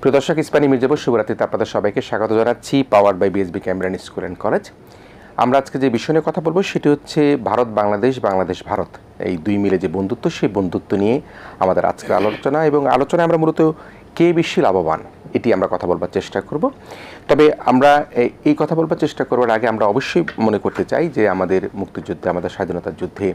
প্রিয় দর্শক, ইস্পানি মির্জাপুর শুভরাত্রিতে আপনাদের সবাইকে স্বাগত জানাচ্ছি power by BSB Cambrian school and college. আমরা আজকে যে বিষয় নিয়ে কথা বলবো সেটি হচ্ছে ভারত বাংলাদেশ, বাংলাদেশ ভারত, এই দুই মিলে যে বন্ধুত্ব, সেই বন্ধুত্ব নিয়ে আমাদের আজকের আলোচনা। এবং আলোচনায় আমরা মূলত কে বেশি লাভবান এটি আমরা কথা বলবার চেষ্টা করব। তবে আমরা এই কথা বলবার চেষ্টা করবার আগে আমরা অবশ্যই মনে করতে চাই যে আমাদের মুক্তিযুদ্ধে, আমাদের স্বাধীনতার যুদ্ধে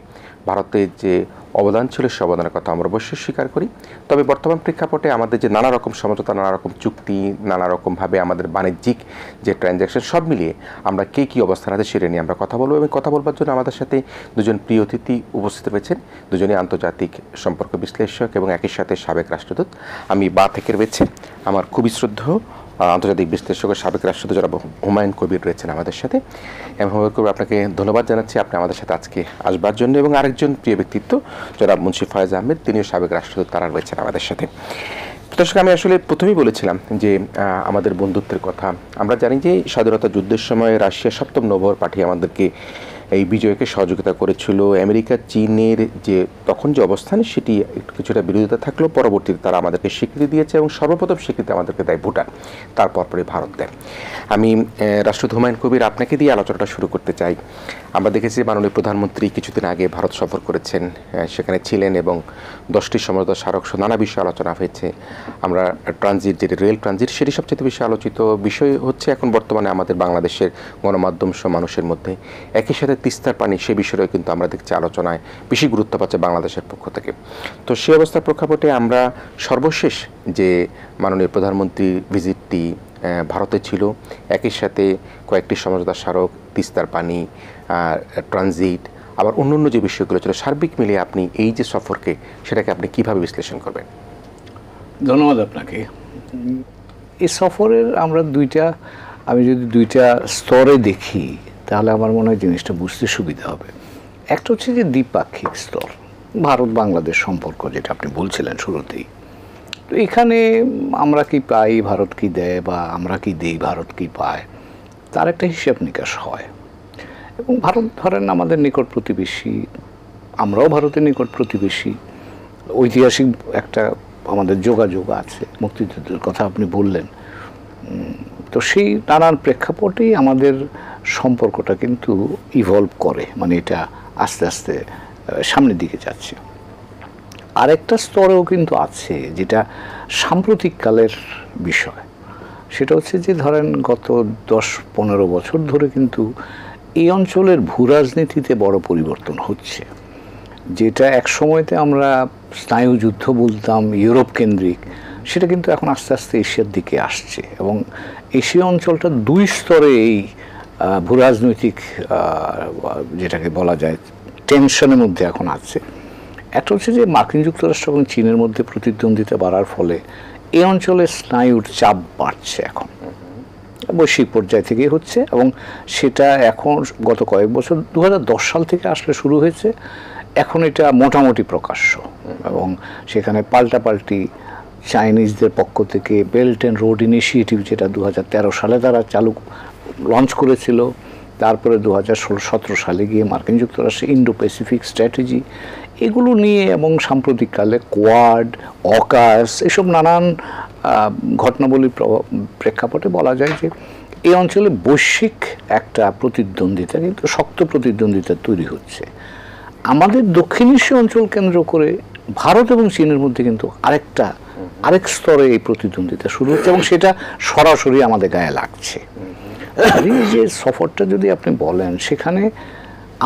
ভারতের যে অবদান ছিল সে অবদানের কথা আমরা অবশ্যই স্বীকার করি। তবে বর্তমান প্রেক্ষাপটে আমাদের যে নানা রকম সমঝোতা, নানা রকম চুক্তি, নানা রকমভাবে আমাদের বাণিজ্যিক যে ট্রানজ্যাকশন, সব মিলিয়ে আমরা কে কী অবস্থান আছে সেটা নিয়ে আমরা কথা বলবো। এবং কথা বলবার জন্য আমাদের সাথে দুজন প্রিয় অতিথি উপস্থিত রয়েছেন, দুজনই আন্তর্জাতিক সম্পর্ক বিশ্লেষক এবং একই সাথে সাবেক রাষ্ট্রদূত। আমি বা থেকে রয়েছে আমার খুবই শ্রদ্ধেয় আন্তর্জাতিক বিশ্লেষকের সাবেক রাষ্ট্রদূত জনাব হুমায়ুন কবির রয়েছেন আমাদের সাথে। এবং হুমায়ুন কবির, আপনাকে ধন্যবাদ জানাচ্ছি আপনি আমাদের সাথে আজকে আসবার জন্য। এবং আরেকজন প্রিয় ব্যক্তিত্ব জনাব মুন্সি ফয়েজ আহমেদ, তিনিও সাবেক রাষ্ট্রদূত, তারা রয়েছেন আমাদের সাথে। দর্শক, আমি আসলে প্রথমেই বলেছিলাম যে আমাদের বন্ধুত্বের কথা। আমরা জানি যে স্বাধীনতা যুদ্ধের সময় রাশিয়া সপ্তম নৌবহর পাঠিয়ে আমাদেরকে এই বিজয়কে সহযোগিতা করেছিল। আমেরিকা, চীনের যে তখন যে অবস্থান, সেটি কিছুটা বিরোধিতা থাকলেও পরবর্তীতে তারা আমাদেরকে স্বীকৃতি দিয়েছে এবং সর্বপ্রথম স্বীকৃতি আমাদেরকে দেয় ভুটান, তারপর পরে ভারত দেয়। আমি রাষ্ট্রদূত হুমায়ুন কবির, আপনাকে দিয়ে আলোচনাটা শুরু করতে চাই। আমরা দেখেছি মাননীয় প্রধানমন্ত্রী কিছুদিন আগে ভারত সফর করেছেন, সেখানে ছিলেন এবং 10টি সমঝোতা স্মারক নানা বিষয়ে আলোচনা হয়েছে। আমরা ট্রানজিট, যেটি রেল ট্রানজিট, সেটি সবচেয়ে বেশি আলোচিত বিষয় হচ্ছে এখন বর্তমানে আমাদের বাংলাদেশের গণমাধ্যম সহ মানুষের মধ্যে। একই সাথে তিস্তার পানি, সে বিষয়েও কিন্তু আমরা দেখছি আলোচনায় বেশি গুরুত্ব পাচ্ছে বাংলাদেশের পক্ষ থেকে। তো সে অবস্থার প্রেক্ষাপটে আমরা সর্বশেষ যে মাননীয় প্রধানমন্ত্রীর ভিজিটটি ভারতে ছিল, একই সাথে কয়েকটি সমঝোতা স্মারক, তিস্তার পানি, ট্রানজিট, আবার অন্যান্য যে বিষয়গুলো ছিল, সার্বিক মিলিয়ে আপনি এই যে সফরকে, সেটাকে আপনি কিভাবে বিশ্লেষণ করবেন? ধন্যবাদ আপনাকে। এই সফরের আমরা আমি যদি দুইটা স্তরে দেখি তাহলে আমার মনে হয় জিনিসটা বুঝতে সুবিধা হবে। একটা হচ্ছে যে দ্বিপাক্ষিক স্তর, ভারত বাংলাদেশ সম্পর্ক, যেটা আপনি বলছিলেন শুরুতেই। তো এখানে আমরা কি পাই, ভারত কি দেয়, বা আমরা কি দিই, ভারত কি পায়, তার একটা হিসাব নিকাশ হয়। এবং ভারত ধরেন আমাদের নিকট প্রতিবেশী, আমরাও ভারতের নিকট প্রতিবেশী, ঐতিহাসিক একটা আমাদের যোগাযোগ আছে। মুক্তিযুদ্ধের কথা আপনি বললেন, তো সেই নানান প্রেক্ষাপটেই আমাদের সম্পর্কটা কিন্তু ইভলভ করে, মানে এটা আস্তে আস্তে সামনের দিকে যাচ্ছে। আরেকটা স্তরেও কিন্তু আছে যেটা সাম্প্রতিককালের বিষয়, সেটা হচ্ছে যে ধরেন গত 10-15 বছর ধরে কিন্তু এই অঞ্চলের ভূরাজনীতিতে বড় পরিবর্তন হচ্ছে। যেটা এক সময়তে আমরা স্নায়ুযুদ্ধ বলতাম ইউরোপ কেন্দ্রিক, সেটা কিন্তু এখন আস্তে আস্তে এশিয়ার দিকে আসছে। এবং এশিয়া অঞ্চলটা দুই স্তরে এই ভূরাজনৈতিক যেটাকে বলা যায় টেনশনের মধ্যে এখন আছে। একটা হচ্ছে যে মার্কিন যুক্তরাষ্ট্র এবং চীনের মধ্যে প্রতিদ্বন্দ্বিতা বাড়ার ফলে এই অঞ্চলে স্নায়ুর চাপ বাড়ছে, এখন বৈশ্বিক পর্যায় থেকেই হচ্ছে। এবং সেটা এখন গত কয়েক বছর, 2010 সাল থেকে আসলে শুরু হয়েছে, এখন এটা মোটামুটি প্রকাশ্য। এবং সেখানে পাল্টাপাল্টি চাইনিজদের পক্ষ থেকে বেল্ট অ্যান্ড রোড ইনিশিয়েটিভ, যেটা 2013 সালে তারা লঞ্চ করেছিল, তারপরে 2016-17 সালে গিয়ে মার্কিন যুক্তরাষ্ট্রের ইন্ডো প্যাসিফিক স্ট্র্যাটেজি, এগুলো নিয়ে, এবং সাম্প্রতিককালে কোয়াড, অকাস, এসব নানান ঘটনাবলীর প্রেক্ষাপটে বলা যায় যে এই অঞ্চলে বৈশ্বিক একটা প্রতিদ্বন্দ্বিতা, কিন্তু শক্ত প্রতিদ্বন্দ্বিতা তৈরি হচ্ছে। আমাদের দক্ষিণ এশীয় অঞ্চল কেন্দ্র করে ভারত এবং চীনের মধ্যে কিন্তু আরেক স্তরে এই প্রতিদ্বন্দ্বিতা শুরু হচ্ছে, এবং সেটা সরাসরি আমাদের গায়ে লাগছে। এই যে সফরটা যদি আপনি বলেন, সেখানে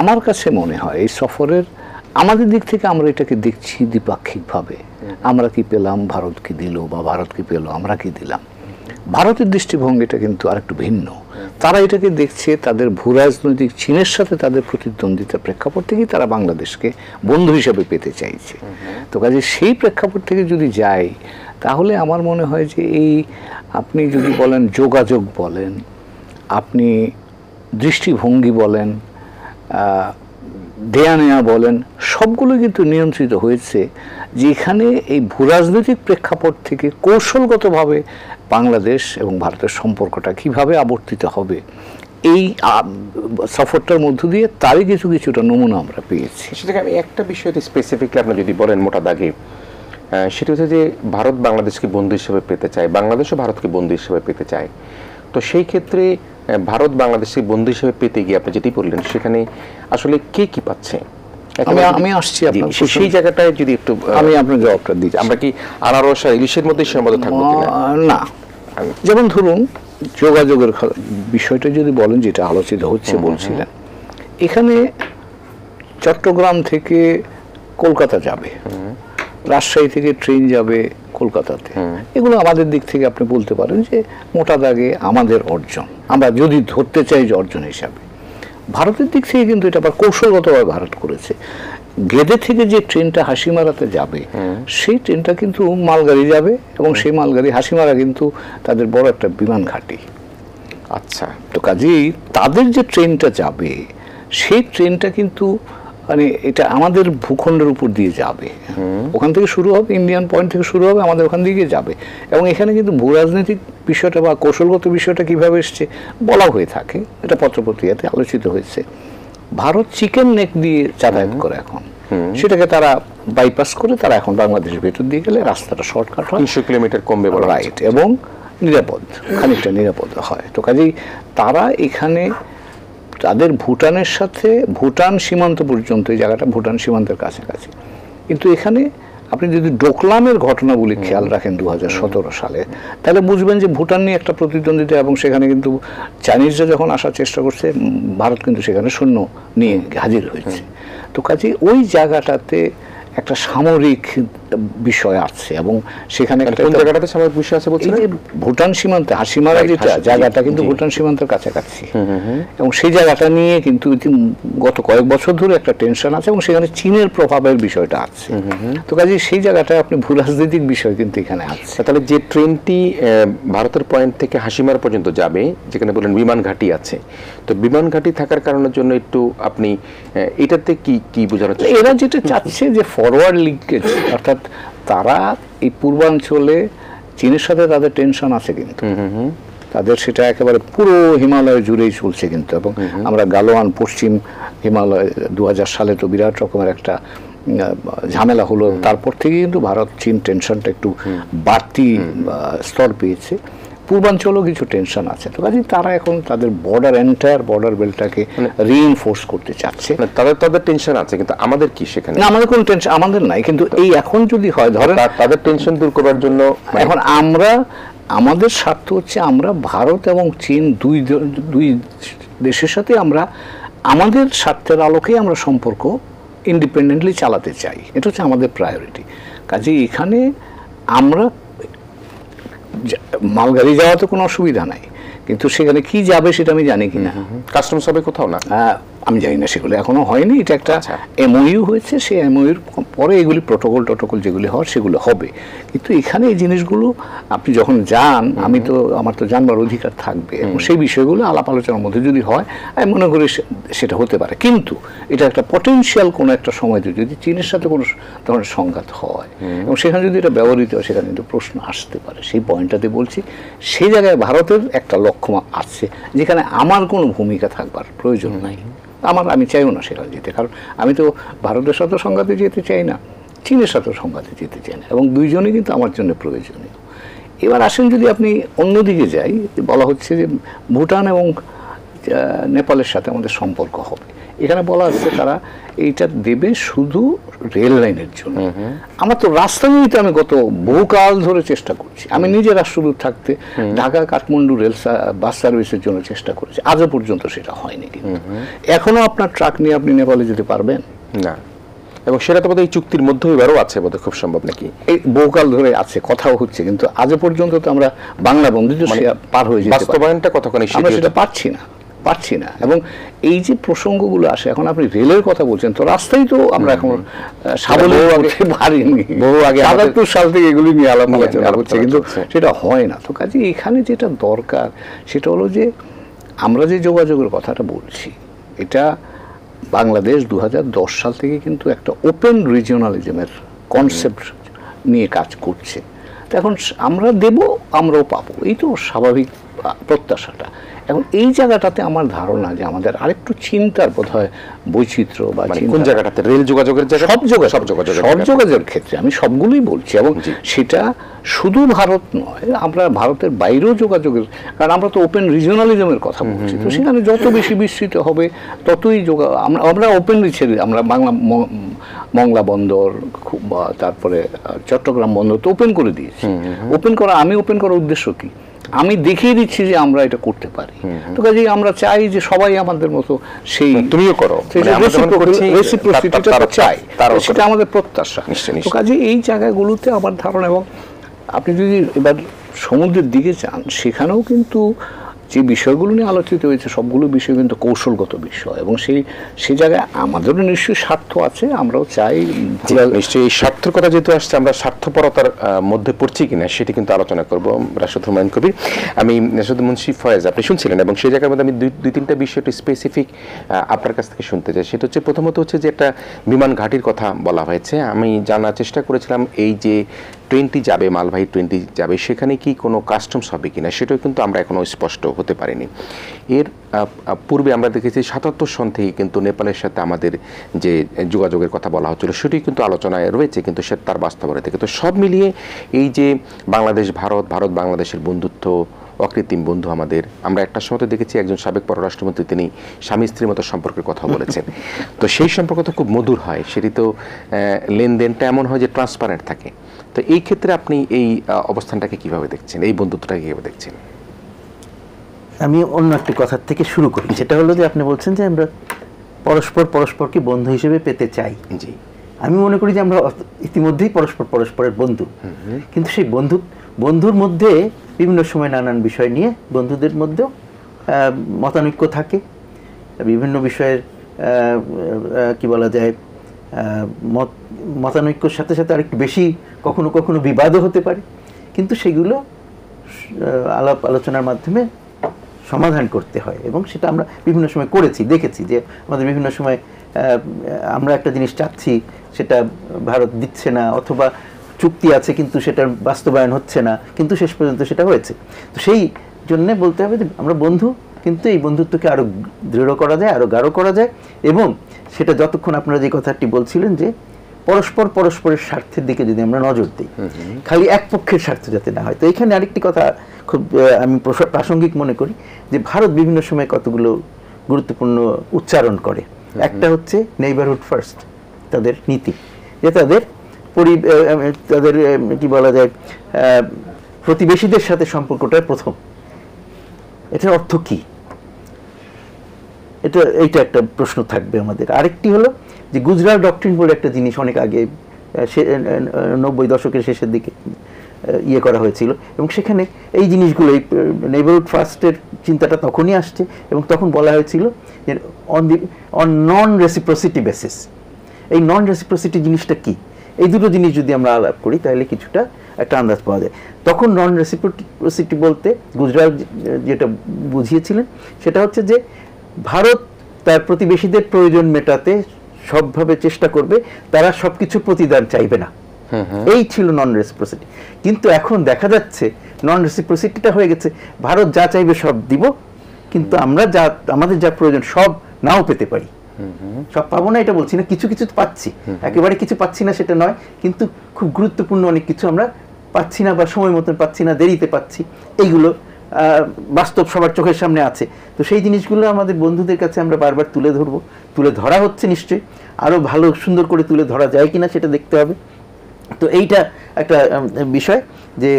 আমার কাছে মনে হয় এই সফরের আমাদের দিক থেকে আমরা এটাকে দেখছি দ্বিপাক্ষিকভাবে। আমরা কি পেলাম, ভারত কি দিল, বা ভারত কি পেল, আমরা কি দিলাম। ভারতের দৃষ্টিভঙ্গিটা কিন্তু আরেকটু ভিন্ন। তারা এটাকে দেখছে তাদের ভূরাজনৈতিক চীনের সাথে তাদের প্রতিদ্বন্দ্বিতার প্রেক্ষাপট থেকেই তারা বাংলাদেশকে বন্ধু হিসাবে পেতে চাইছে। তো কাজে সেই প্রেক্ষাপট থেকে যদি যাই, তাহলে আমার মনে হয় যে এই আপনি যদি বলেন যোগাযোগ বলেন, আপনি দৃষ্টিভঙ্গি বলেন, দেয়া নেয়া বলেন, সবগুলো কিন্তু নিয়ন্ত্রিত হয়েছে যে এখানে এই ভূরাজনৈতিক প্রেক্ষাপট থেকে কৌশলগতভাবে বাংলাদেশ এবং ভারতের সম্পর্কটা কিভাবে আবর্তিত হবে, এই সফরটার মধ্য দিয়ে তারই কিছুটা নমুনা আমরা পেয়েছি। সেটাকে আমি একটা বিষয় স্পেসিফিকলি আপনি যদি বলেন মোটা দাগে, সেটা হচ্ছে যে ভারত বাংলাদেশকে বন্ধু হিসেবে পেতে চায়, বাংলাদেশও ভারতকে বন্ধু হিসেবে পেতে চায়। তো সেই ক্ষেত্রে ভারত বাংলাদেশকে বন্ধু হিসেবে পেতে গিয়ে আপনি যেটি বললেন, সেখানে আসলে কে কি পাচ্ছে? আমি আসছি আপনার সেই জায়গাটায় যদি একটু আমি আপনার জবাবটা দিচ্ছি। আমরা কি আনারস আর ইলিশের মধ্যে সীমাবদ্ধ থাকবো কিনা? না, যেমন ধরুন যোগাযোগের বিষয়টা যদি বলেন, যেটা আলোচিত হচ্ছে বলছিলেন, এখানে চট্টগ্রাম থেকে কলকাতা যাবে, রাজশাহী থেকে ট্রেন যাবে কলকাতাতে, এগুলো আমাদের দিক থেকে আপনি বলতে পারেন যে মোটা দাগে আমাদের অর্জন, আমরা যদি ধরতে চাই যে অর্জন হিসাবে। ভারতের দিক থেকে কিন্তু এটা আবার কৌশলগতভাবে ভারত করেছে। গেদে থেকে যে ট্রেনটা হাসিমারাতে যাবে, সেই ট্রেনটা কিন্তু মালগাড়ি যাবে, এবং সেই মালগাড়ি হাসিমারা কিন্তু তাদের বড় একটা বিমান ঘাঁটি। আচ্ছা, তো কাজেই তাদের যে ট্রেনটা যাবে, সেই ট্রেনটা কিন্তু মানে এটা আমাদের ভূখণ্ডের উপর দিয়ে যাবে, ওখান থেকে শুরু হবে, ইন্ডিয়ান পয়েন্ট থেকে শুরু হবে, আমাদের ওখান দিকে যাবে। এবং এখানে কিন্তু ভূরাজনৈতিক বিষয়টা বা কৌশলগত বিষয়টা কিভাবে এসছে বলা হয়ে থাকে, এটা পত্রপত্রিকাতে আলোচিত হয়েছে। ভারত চিকেন নেক দিয়ে যাতায়াত করে এখন, সেটাকে তারা বাইপাস করে তারা এখন বাংলাদেশের ভেতর দিয়ে গেলে রাস্তাটা শর্টকাট হয়, 300 কিলোমিটার কমবে, রাইট, এবং নিরাপদ, খানিকটা নিরাপদ হয়। তো কাজেই তারা এখানে তাদের ভুটানের সাথে, ভুটান সীমান্ত পর্যন্ত, এই জায়গাটা ভুটান সীমান্তের কাছাকাছি, কিন্তু এখানে আপনি যদি ডোকলামের ঘটনাগুলি খেয়াল রাখেন 2017 সালে, তাহলে বুঝবেন যে ভুটান নিয়ে একটা প্রতিদ্বন্দ্বিতা, এবং সেখানে কিন্তু চাইনিজরা যখন আসার চেষ্টা করছে, ভারত কিন্তু সেখানে সৈন্য নিয়ে হাজির হয়েছে। তো কাজে ওই জায়গাটাতে একটা সামরিক বিষয় আছে, এবং সেখানে কোন জায়গাটাতে সামরিক বিষয় আছে বলছেন? ভুটান সীমান্তে হাসিমারা যেটা জায়গাটা কিন্তু ভুটান সীমান্তের কাছাকাছি, এবং সেই জায়গাটা নিয়ে কিন্তু গত কয়েক বছর ধরে একটা টেনশন আছে, এবং সেখানে চীনের প্রভাবের বিষয়টা আছে। তো কাজে সেই জায়গাটায় আপনি ভূরাজনৈতিক বিষয় কিন্তু এখানে আছে। তাহলে যে ট্রেনটি ভারতের পয়েন্ট থেকে হাসিমারা পর্যন্ত যাবে, যেখানে বলেন বিমান ঘাঁটি আছে, তো বিমান ঘাঁটি থাকার কারণের জন্য একটু আপনি এটাতে কি কি বোঝানো চাচ্ছেন? এরা যেটা চাচ্ছে যে ফরওয়ার্ড লিঙ্কেজ, অর্থাৎ তারা এই পূর্বাঞ্চলে চীনের সাথে তাদের টেনশন আছে, কিন্তু তাদের সেটা একেবারে পুরো হিমালয় জুড়েই চলছে কিন্তু। এবং আমরা গালোয়ান পশ্চিম হিমালয় 2000 সালে তো বিরাট রকমের একটা ঝামেলা হলো, তারপর থেকে কিন্তু ভারত চীন টেনশনটা একটু বাড়তি স্তর পেয়েছে। পূর্বাঞ্চলও কিছু টেনশন আছে। তো কাজে তারা এখন তাদের এন্টায়ার বর্ডার বেল্টটাকে রিইনফোর্স করতে চাচ্ছে। তাদের টেনশন আছে, কিন্তু আমাদের কি সেখানে? না, আমাদের কোনো টেনশন আমাদের নাই, কিন্তু এই এখন যদি হয়, ধরেন তাদের টেনশন দূর করার জন্য এখন আমাদের স্বার্থ হচ্ছে আমরা ভারত এবং চীন দুই দেশের সাথে আমরা আমাদের স্বার্থের আলোকেই আমরা সম্পর্ক ইন্ডিপেন্ডেন্টলি চালাতে চাই, এটা হচ্ছে আমাদের প্রায়োরিটি। কাজেই এখানে আমরা মালগাড়ি যাওয়াতে কোনো অসুবিধা নাই, কিন্তু সেখানে কি যাবে সেটা আমি জানি কিনা। কাস্টমস হবে কোথাও না, আমি জানি না, সেগুলো এখনো হয়নি। এটা একটা এমওইউ হয়েছে, সেই এমওইউর পরে এগুলি প্রোটোকল যেগুলি হওয়ার সেগুলো হবে। কিন্তু এখানে এই জিনিসগুলো আপনি যখন যান, আমার তো জানবার অধিকার থাকবে, এবং সেই বিষয়গুলো আলাপ আলোচনার মধ্যে যদি হয়, আমি মনে করি সেটা হতে পারে। কিন্তু এটা একটা পটেনশিয়াল কোনো একটা সময়তে যদি চীনের সাথে কোনো ধরনের সংঘাত হয়, এবং সেখানে যদি এটা ব্যবহৃত হয়, সেখানে কিন্তু প্রশ্ন আসতে পারে। সেই পয়েন্টটাতে বলছি, সেই জায়গায় ভারতের একটা লক্ষ্য আছে, যেখানে আমার কোনো ভূমিকা থাকবার প্রয়োজন নাই। আমি চাইও না সেখানে যেতে, কারণ আমি তো ভারতের সাথে সংঘাতে যেতে চাই না, চীনের সাথে সংঘাতে যেতে চাই না, এবং দুইজনই কিন্তু আমার জন্য প্রয়োজনীয়। এবার আসেন, যদি আপনি অন্যদিকে যাই, বলা হচ্ছে যে ভুটান এবং নেপালের সাথে আমাদের সম্পর্ক হবে। এখানে বলা হচ্ছে তারা এইটা দেবে শুধু রেল লাইনের জন্য। আমার তো রাস্তা নিয়ে আমি গত বহুকাল ধরে চেষ্টা করছি। আমি নিজে রাষ্ট্রদূত থাকতে ঢাকা কাঠমান্ডু বাস সার্ভিসের জন্য চেষ্টা করেছি, আজও পর্যন্ত সেটা হয়নি। কিন্তু এখনো আপনার ট্রাক নিয়ে আপনি নেপালে যেতে পারবেন না, এবং সেটা তো বোধহয় এই চুক্তির মধ্যে এবারও আছে, বোধহয় খুব সম্ভব নাকি? এই বহুকাল ধরে আছে, কথাও হচ্ছে, কিন্তু আজও পর্যন্ত তো আমরা বাংলা বন্ধু পার হয়ে যেতে বাস্তবায়নটা কতখানি আমরা সেটা পাচ্ছি না। এবং এই যে প্রসঙ্গগুলো আসে, এখন আপনি রেলের কথা বলছেন, তো রাস্তায় তো আমরা এখন পারিনি। বহু আগে ৭৭ সাল থেকে এগুলি নিয়ে আলাপ আলোচনা হচ্ছে, কিন্তু সেটা হয় না। তো কাজে এখানে যেটা দরকার সেটা হলো যে আমরা যে যোগাযোগের কথাটা বলছি, এটা বাংলাদেশ 2010 সাল থেকে কিন্তু একটা ওপেন রিজিওনালিজমের কনসেপ্ট নিয়ে কাজ করছে। তো এখন আমরা দেব, আমরাও পাবো, এই তো স্বাভাবিক প্রত্যাশাটা। এখন এই জায়গাটাতে আমার ধারণা যে আমাদের আরেকটু চিন্তার বোধহয় বৈচিত্র্য বা কোন জায়গাটাতে রেল যোগাযোগের জায়গা, সব যোগাযোগের ক্ষেত্রে আমি সবগুলোই বলছি, এবং সেটা শুধু ভারত নয়, আমরা ভারতের বাইরেও যোগাযোগের, কারণ আমরা তো ওপেন রিজিওনালিজমের কথা বলছি, তো সেখানে যত বেশি বিস্তৃত হবে ততই আমরা ওপেনলি ছেড়ে, আমরা মংলা বন্দর তারপরে চট্টগ্রাম বন্দর তো ওপেন করে দিয়েছি। আমি ওপেন করার উদ্দেশ্য কি? আমি দেখিয়ে দিচ্ছি যে আমরা এটা করতে পারি। তো কাজেই আমরা চাই যে সবাই আমাদের মতো সেই, তুমিও করো, রেসিপ্রোসিটিটা চাই, সেটা আমাদের প্রত্যাশা। তো কাজেই এই জায়গাগুলোতে আমার ধারণা, এবং আপনি যদি এবার সমুদ্রের দিকে যান, সেখানেও কিন্তু যে বিষয়গুলো নিয়ে আলোচিত হয়েছে সবগুলো বিষয় কিন্তু কৌশলগত বিষয়, এবং সেই জায়গায় আমাদেরও নিশ্চয়ই স্বার্থ আছে, আমরাও চাই। নিশ্চয়ই এই স্বার্থের কথা যেহেতু আসছে, আমরা স্বার্থপরতার মধ্যে পড়ছি কিনা সেটি কিন্তু আলোচনা করবো রাশেদ হুমায়ুন কবির। আমি শুধু মুন্সি ফয়েজ, আপনি শুনছিলেন, এবং সেই জায়গার মধ্যে আমি দুই তিনটা বিষয় একটু স্পেসিফিক আপনার কাছ থেকে শুনতে চাই। সেটা হচ্ছে, প্রথমত হচ্ছে যে একটা বিমান ঘাঁটির কথা বলা হয়েছে। আমি জানার চেষ্টা করেছিলাম এই যে ট্রেনটি যাবে, মালবাহী ট্রেনটি যাবে, সেখানে কি কোনো কাস্টমস হবে কিনা, সেটাও কিন্তু আমরা এখনো স্পষ্ট হতে পারিনি। এর পূর্বে আমরা দেখেছি 77 সন থেকে কিন্তু নেপালের সাথে আমাদের যে যোগাযোগের কথা বলা হচ্ছিল সেটি কিন্তু আলোচনায় রয়েছে, কিন্তু সে তার বাস্তবতা থেকে। তো সব মিলিয়ে এই যে বাংলাদেশ ভারত, ভারত বাংলাদেশের বন্ধুত্ব, অকৃত্রিম বন্ধু আমাদের, আমরা একটা সময় দেখেছি একজন সাবেক পররাষ্ট্রমন্ত্রী তিনি স্বামী স্ত্রীর মতো সম্পর্কের কথা বলেছেন। তো সেই সম্পর্ক তো খুব মধুর হয়, সেটি তো লেনদেনটা এমন হয় যে ট্রান্সপারেন্ট থাকে। তো এই ক্ষেত্রে আপনি এই অবস্থানটাকে কিভাবে দেখছেন, এই বন্ধুত্বটাকে কিভাবে দেখছেন? আমি অন্য একটি কথার থেকে শুরু করি, সেটা হলো যে আপনি বলছেন যে আমরা পরস্পরকে বন্ধু হিসেবে পেতে চাই। জি, আমি মনে করি যে আমরা ইতিমধ্যেই পরস্পরের বন্ধু, কিন্তু সেই বন্ধুর মধ্যে বিভিন্ন সময় নানান বিষয় নিয়ে বন্ধুদের মধ্যেও মতানৈক্য থাকে, বিভিন্ন বিষয়ের কি বলা যায়, মতানৈক্যর সাথে সাথে আরেকটু বেশি কখনো কখনো বিবাদও হতে পারে, কিন্তু সেগুলো আলাপ আলোচনার মাধ্যমে সমাধান করতে হয়, এবং সেটা আমরা বিভিন্ন সময় করেছি, দেখেছি যে আমাদের বিভিন্ন সময় আমরা একটা জিনিস চাচ্ছি, সেটা ভারত দিচ্ছে না, অথবা চুক্তি আছে কিন্তু সেটার বাস্তবায়ন হচ্ছে না, কিন্তু শেষ পর্যন্ত সেটা হয়েছে। তো সেই জন্যে বলতে হবে যে আমরা বন্ধু, কিন্তু এই বন্ধুত্বকে আরও দৃঢ় করা যায়, আরও গাঢ় করা যায়, এবং সেটা যতক্ষণ আপনারা যে কথাটি বলছিলেন যে পরস্পরের স্বার্থের দিকে যদি আমরা নজর দিই, খালি এক পক্ষের স্বার্থ যাতে না হয়। তো এখানে আরেকটি কথা খুব আমি প্রাসঙ্গিক মনে করি, যে ভারত বিভিন্ন সময় কতগুলো গুরুত্বপূর্ণ উচ্চারণ করে। একটা হচ্ছে নেইবারহুড ফার্স্ট, তাদের নীতি, যে তাদের কি বলা যায়, প্রতিবেশীদের সাথে সম্পর্কটা প্রথম। এটার অর্থ কি? এইটা একটা প্রশ্ন থাকবে আমাদের। আরেকটি হলো যে গুজরাট ডক্ট্রিন বলে একটা জিনিস অনেক আগে 90 দশকের শেষের দিকে করা হয়েছিল, এবং সেখানে এই জিনিসগুলো, এই নেইবারহুড ফার্স্টের চিন্তাটা তখনই আসছে, এবং তখন বলা হয়েছিল যে অন নন রেসিপ্রোসিটি বেসিস। এই নন রেসিপ্রোসিটি জিনিসটা কি? এই দুটো জিনিস যদি আমরা আলাপ করি তাহলে কিছুটা একটা আন্দাজ পাওয়া যায়। তখন নন রেসিপ্রোসিটি বলতে গুজরাট যেটা বুঝিয়েছিলেন সেটা হচ্ছে যে ভারত তার প্রতিবেশীদের প্রয়োজন মেটাতে সবভাবে চেষ্টা করবে, তারা সবকিছু প্রতিদান চাইবে না। এই ছিল নন রেসিপ্রোসিটি। কিন্তু এখন দেখা যাচ্ছে নন রেসিপ্রোসিটিটা হয়ে গেছে ভারত যা চাইবে সব দিব, কিন্তু আমরা আমাদের যা প্রয়োজন সব নাও পেতে পারি। সব পাবো না এটা বলছি না, কিছু কিছু পাচ্ছি, একেবারে কিছু পাচ্ছি না সেটা নয়, কিন্তু খুব গুরুত্বপূর্ণ অনেক কিছু আমরা পাচ্ছি না, বা সময় মতন পাচ্ছি না, দেরিতে পাচ্ছি। এইগুলো বাস্তব সবার চোখের সামনে আছে। তো সেই জিনিসগুলো আমাদের বন্ধুদের কাছে আমরা বারবার তুলে ধরা হচ্ছে, নিশ্চয়ই আরও ভালো সুন্দর করে তুলে ধরা যায় কিনা সেটা দেখতে হবে। তো এইটা একটা বিষয় যে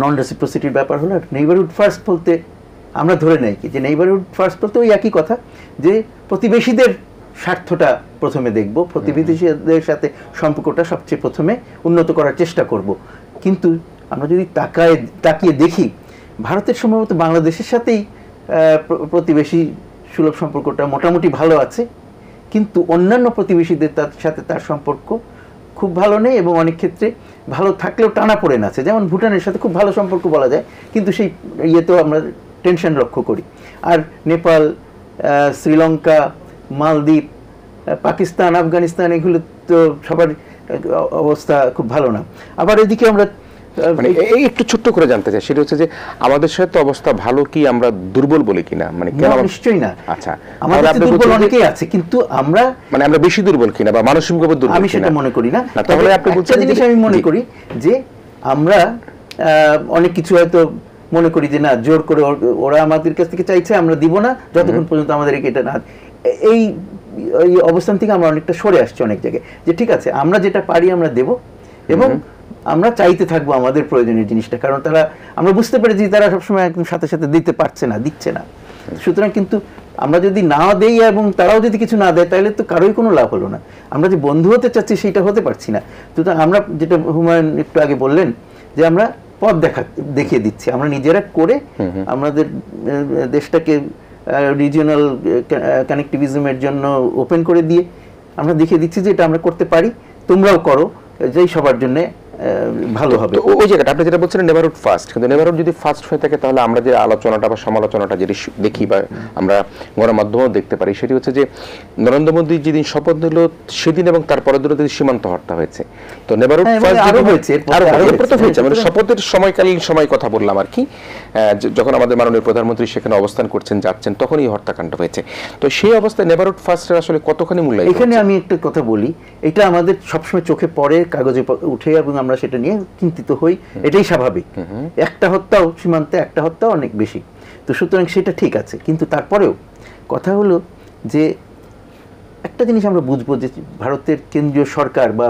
নন রেসিপ্রোসিটির ব্যাপার হলো। নেইবারহুড ফার্স্ট বলতে আমরা ধরে নেই কি যে নেইবারহুড ফার্স্ট বলতে ওই একই কথা, যে প্রতিবেশীদের স্বার্থটা প্রথমে দেখব, প্রতিবেশীদের সাথে সম্পর্কটা সবচেয়ে প্রথমে উন্নত করার চেষ্টা করব। কিন্তু আমরা যদি তাকিয়ে দেখি, ভারতের সম্ভবত বাংলাদেশের সাথেই প্রতিবেশী সুলভ সম্পর্কটা মোটামুটি ভালো আছে, কিন্তু অন্যান্য প্রতিবেশীদের সাথে তার সম্পর্ক খুব ভালো নেই, এবং অনেক ক্ষেত্রে ভালো থাকলেও টানাপোড়েন আছে। যেমন ভুটানের সাথে খুব ভালো সম্পর্ক বলা যায়, কিন্তু সেই ইয়েতেও আমরা টেনশন লক্ষ্য করি। আর নেপাল, শ্রীলঙ্কা, মালদ্বীপ, পাকিস্তান, আফগানিস্তান, এগুলো তো সবার অবস্থা খুব ভালো না। আবার এদিকে আমরা মানে এই একটু ছোট্ট করে জানতে চাই, সেটা হচ্ছে যে আমাদের সাথে তো অবস্থা ভালো কি আমরা দুর্বল বলি কিনা, মানে কেন? নিশ্চয়ই না। আচ্ছা, আমাদের দুর্বল অনেকেই আছে, কিন্তু আমরা মানে আমরা বেশি দুর্বল কিনা বা মানসিকভাবে দুর্বল, আমি সেটা মনে করি না। তাহলে আপনি বলছেন জিনিস আমি মনে করি যে আমরা অনেক কিছু হয়তো মনে করি যে না, জোর করে ওরা আমাদের কাছ থেকে চাইছে, আমরা দিব না যতক্ষণ পর্যন্ত আমাদের এটা না, এই অবস্থান থেকে আমরা অনেকটা সরে আসছি অনেক জায়গায়, যে ঠিক আছে আমরা যেটা পারি আমরা দেব এবং আমরা চাইতে থাকবো আমাদের প্রয়োজনীয় জিনিসটা, কারণ আমরা বুঝতে পেরেছি তারা সবসময় একদম সাথে সাথে দিতে পারছে না, দিচ্ছে না। সুতরাং কিন্তু আমরা যদি না দেই এবং তারাও যদি কিছু না দেয়, তাহলে তো কারোই কোনো লাভ হলো না। আমরা যে বন্ধু হতে চাচ্ছি সেইটা হতে পারছি না। সুতরাং আমরা যেটা হুমায়ুন একটু আগে বললেন, যে আমরা পথ দেখিয়ে দিচ্ছি, আমরা নিজেরা করে আমাদের দেশটাকে রিজিওনাল কানেক্টিভিজমের জন্য ওপেন করে দিয়ে আমরা দেখিয়ে দিচ্ছি যে এটা আমরা করতে পারি, তোমরাও করো, যেই সবার জন্য ভালো হবে। ওই জায়গাটা আপনি যেটা বলছেন নেভারহুড ফার্স্ট, কিন্তু নেভারহুড যদি ফার্স্ট হয়ে থাকে, তাহলে আমরা যে আলোচনাটা বা সমালোচনাটা যেটি দেখি বা আমরা গণমাধ্যমেও দেখতে পারি, সেটি হচ্ছে যে নরেন্দ্র মোদী যেদিন শপথ নিল সেদিন এবং তারপরের দিন সীমান্ত হত্যা হয়েছে। তো নেভারহুড ফার্স্ট আরো হয়েছে, মানে শপথের সময়কালীন সময় কথা বললাম আর কি, যখন আমাদের মাননীয় প্রধানমন্ত্রী সেখানে অবস্থান করছেন, যাচ্ছেন, তখনই হত্যাকাণ্ড হয়েছে। তো সেই অবস্থায় নেভারহুড ফার্স্টের আসলে কতখানি মূল্যায়ন? এখানে আমি একটা কথা বলি, এটা আমাদের সবসময় চোখে পড়ে, কাগজে উঠে, এবং আমরা সেটা নিয়ে চিন্তিত হই, এটাই স্বাভাবিক। একটা হত্যাও সীমান্তে, একটা হত্যাও অনেক বেশি, তো সুতরাং সেটা ঠিক আছে। কিন্তু তারপরেও কথা হলো যে একটা জিনিস আমরা বুঝবো, যে ভারতের কেন্দ্রীয় সরকার বা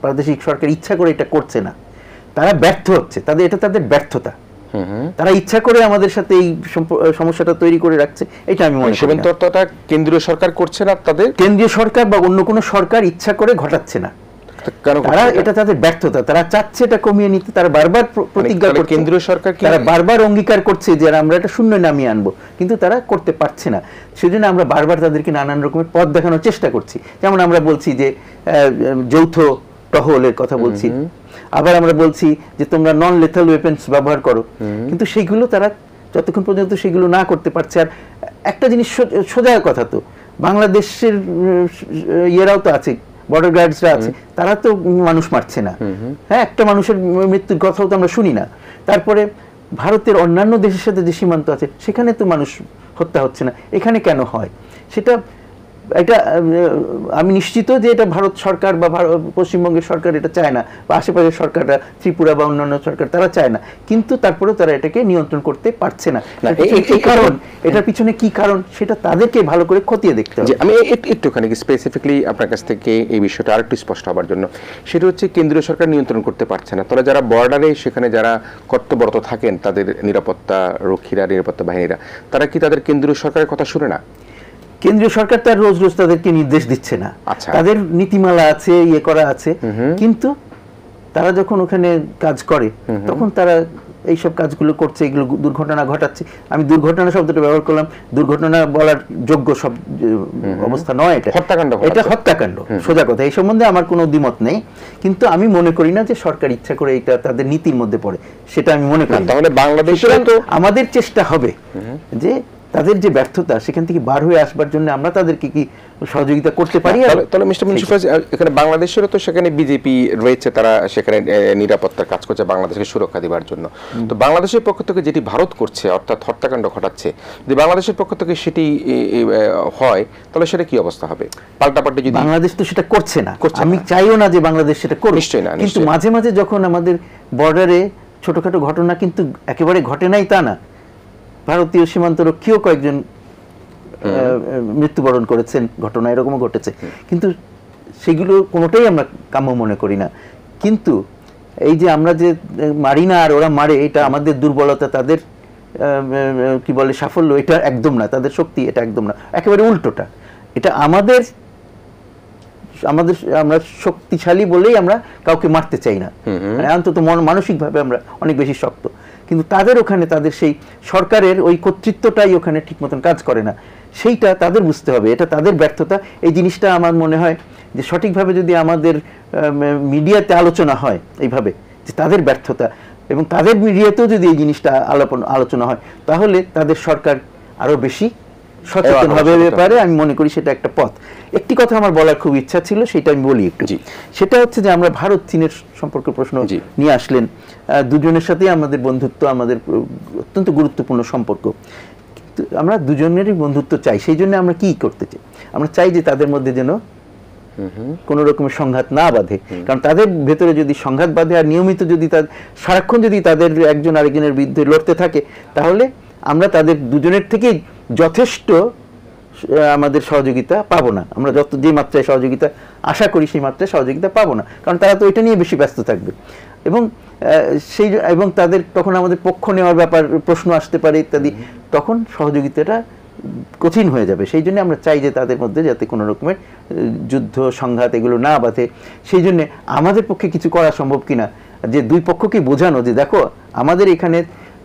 প্রাদেশিক সরকার ইচ্ছা করে এটা করছে না, তারা ব্যর্থ হচ্ছে, এটা তাদের ব্যর্থতা। তারা ইচ্ছা করে আমাদের সাথে এই সমস্যাটা তৈরি করে রাখছে, এটা আমি মনে করি। সীমান্তটা কেন্দ্রীয় সরকার করছে না, তাদের কেন্দ্রীয় সরকার বা অন্য কোনো সরকার ইচ্ছা করে ঘটাচ্ছে না, তারা এটা তাদের ব্যর্থতা, তারা চাচ্ছে এটা কমিয়ে নিতে, তারা বারবার প্রতিজ্ঞা করছে, কেন্দ্রীয় সরকার তারা বারবার অঙ্গীকার করছে যে আমরা এটা শূন্য নামিয়ে আনবো, কিন্তু তারা করতে পারছে না। সেজন্য আমরা বারবার তাদেরকে নানান রকমের পথ দেখানোর চেষ্টা করছি। যেমন আমরা বলছি যে যৌথ টহলের কথা বলছি, আবার আমরা বলছি যে তোমরা নন লেথাল ওয়েপন্স ব্যবহার করো, কিন্তু সেইগুলো তারা যতক্ষণ পর্যন্ত সেগুলো না করতে পারছে। আর একটা জিনিস সোজা কথা, তো বাংলাদেশের ইয়েরাও তো আছে, বর্ডার গার্ডসরা আছে, তারা তো মানুষ মারছে না, হ্যাঁ, একটা মানুষের মৃত্যুর কথাও তো আমরা শুনি না। তারপরে ভারতের অন্যান্য দেশের সাথে যে সীমান্ত আছে সেখানে তো মানুষ হত্যা হচ্ছে না, এখানে কেন হয়? এটা আমি নিশ্চিত যে এটা ভারত সরকার বা পশ্চিমবঙ্গের সরকার এটা চায় না, বা আশেপাশের সরকাররা, ত্রিপুরা বা অন্যান্য সরকার, তারা চায় না, কিন্তু তারপরেও তারা এটাকে নিয়ন্ত্রণ করতে পারছে না। এই কারণ, এটার পিছনে কি কারণ, সেটা তাদেরকে ভালো করে খতিয়ে দেখতে হবে। আমি একটুখানি স্পেসিফিকলি আপনার কাছ থেকে এই বিষয়টা আরেকটু স্পষ্ট হবার জন্য, সেটা হচ্ছে কেন্দ্রীয় সরকার নিয়ন্ত্রণ করতে পারছে না, তাহলে যারা বর্ডারে সেখানে যারা কর্তব্যরত থাকেন, তাদের নিরাপত্তা রক্ষীরা, নিরাপত্তা বাহিনীরা, তারা কি তাদের কেন্দ্রীয় সরকারের কথা শুনে না? কেন্দ্রীয় সরকার তার রোজ রোজ তাদেরকে নির্দেশ দিচ্ছে না, তাদের নীতিমালা আছে, ইয়ে করা আছে, কিন্তু তারা যখন ওখানে কাজ করে তখন তারা এইসব কাজগুলো করছে, এগুলো দুর্ঘটনা ঘটাচ্ছে। আমি দুর্ঘটনা শব্দটা ব্যবহার করলাম, দুর্ঘটনা বলার যোগ্য সব অবস্থা নয়, এটা হত্যাকাণ্ড, সোজা কথা। এই সম্বন্ধে আমার কোনো দ্বিমত নেই, কিন্তু আমি মনে করি না যে সরকার ইচ্ছা করে এটা তাদের নীতির মধ্যে পড়ে, সেটা আমি মনে করি। তাহলে বাংলাদেশে তো আমাদের চেষ্টা হবে যে তাদের যে ব্যর্থতা সেখান থেকে বার হয়ে আসবার জন্য আমরা তাদেরকে কি সহযোগিতা করতে পারি। তাহলে মিস্টার মুন্সিফাজ, এখানে বাংলাদেশেরও তো সেখানে বিজেপি রয়েছে, তারা সেখানে নিরাপত্তার কাজ করছে বাংলাদেশকে সুরক্ষা দেওয়ার জন্য। তো বাংলাদেশের পক্ষ থেকে যেটি ভারত করছে, অর্থাৎ হত্যাকাণ্ড ঘটাচ্ছে, যদি বাংলাদেশের পক্ষ থেকে সেটি হয়, তাহলে সেটা কি অবস্থা হবে? পাল্টাপাল্টি যদি বাংলাদেশ তো সেটা করছে না, আমি চাইও না যে বাংলাদেশ সেটা করুক, নিশ্চয়ই না, কিন্তু মাঝে মাঝে যখন আমাদের বর্ডারে ছোটখাটো ঘটনা, কিন্তু একেবারে ঘটে নাই তা না, ভারতীয় সীমান্তরক্ষীও কয়েকজন মৃত্যুবরণ করেছেন, ঘটনা এরকমও ঘটেছে, কিন্তু সেগুলো কোনোটাই আমরা কাম্য মনে করি না। কিন্তু এই যে আমরা যে মারি না আর ওরা মারে, এটা আমাদের দুর্বলতা, তাদের কি বলে সাফল্য, এটা একদম না, তাদের শক্তি এটা একদম না, একেবারে উল্টোটা। এটা আমরা শক্তিশালী বলেই আমরা কাউকে মারতে চাই না, মানে অন্তত মানসিকভাবে আমরা অনেক বেশি শক্ত, কিন্তু তাদের ওখানে তাদের সেই সরকারের ওই কর্তৃত্বটাই ওখানে ঠিক মতন কাজ করে না, সেইটা তাদের বুঝতে হবে, এটা তাদের ব্যর্থতা। এই জিনিসটা আমার মনে হয় যে সঠিকভাবে যদি আমাদের মিডিয়াতে আলোচনা হয় এইভাবে, যে তাদের ব্যর্থতা, এবং তাদের মিডিয়াতেও যদি এই জিনিসটা আলোচনা হয়, তাহলে তাদের সরকার আরো বেশি সচেতন হবে ব্যাপারে আমি মনে করি সেটা একটা পথ। একটি কথা আমার বলার খুব ইচ্ছা ছিল, সেটা আমি বলি একটু। সেটা হচ্ছে যে আমরা ভারত চীনের সম্পর্কে প্রশ্ন নিয়ে আসলেন, দুজনের সাথেই আমাদের বন্ধুত্ব, আমাদের অত্যন্ত গুরুত্বপূর্ণ সম্পর্ক। আমরা দুজনেরই বন্ধুত্ব চাই, সেই জন্য আমরা কি করতে চাই, আমরা চাই যে তাদের মধ্যে যেন কোন রকমের সংঘাত না বাঁধে। কারণ তাদের ভেতরে যদি সংঘাত বাঁধে আর নিয়মিত যদি সারাক্ষণ যদি তাদের একজন আরেকজনের বিরুদ্ধে লড়তে থাকে, তাহলে আমরা তাদের দুজনের থেকেই যথেষ্ট আমাদের সহযোগিতা পাবো না। আমরা যে মাত্রায় সহযোগিতা আশা করি সেই মাত্রায় সহযোগিতা পাবো না, কারণ তারা তো এটা নিয়ে বেশি ব্যস্ত থাকবে। এবং তাদের তখন আমাদের পক্ষ নেওয়ার ব্যাপার প্রশ্ন আসতে পারে ইত্যাদি, তখন সহযোগিতাটা কঠিন হয়ে যাবে। সেই জন্য আমরা চাই যে তাদের মধ্যে যাতে কোনো রকমের যুদ্ধ সংঘাত এগুলো না বাঁধে। সেই জন্য আমাদের পক্ষে কিছু করা সম্ভব কিনা, যে দুই পক্ষকে বোঝানো যে দেখো আমাদের এখানে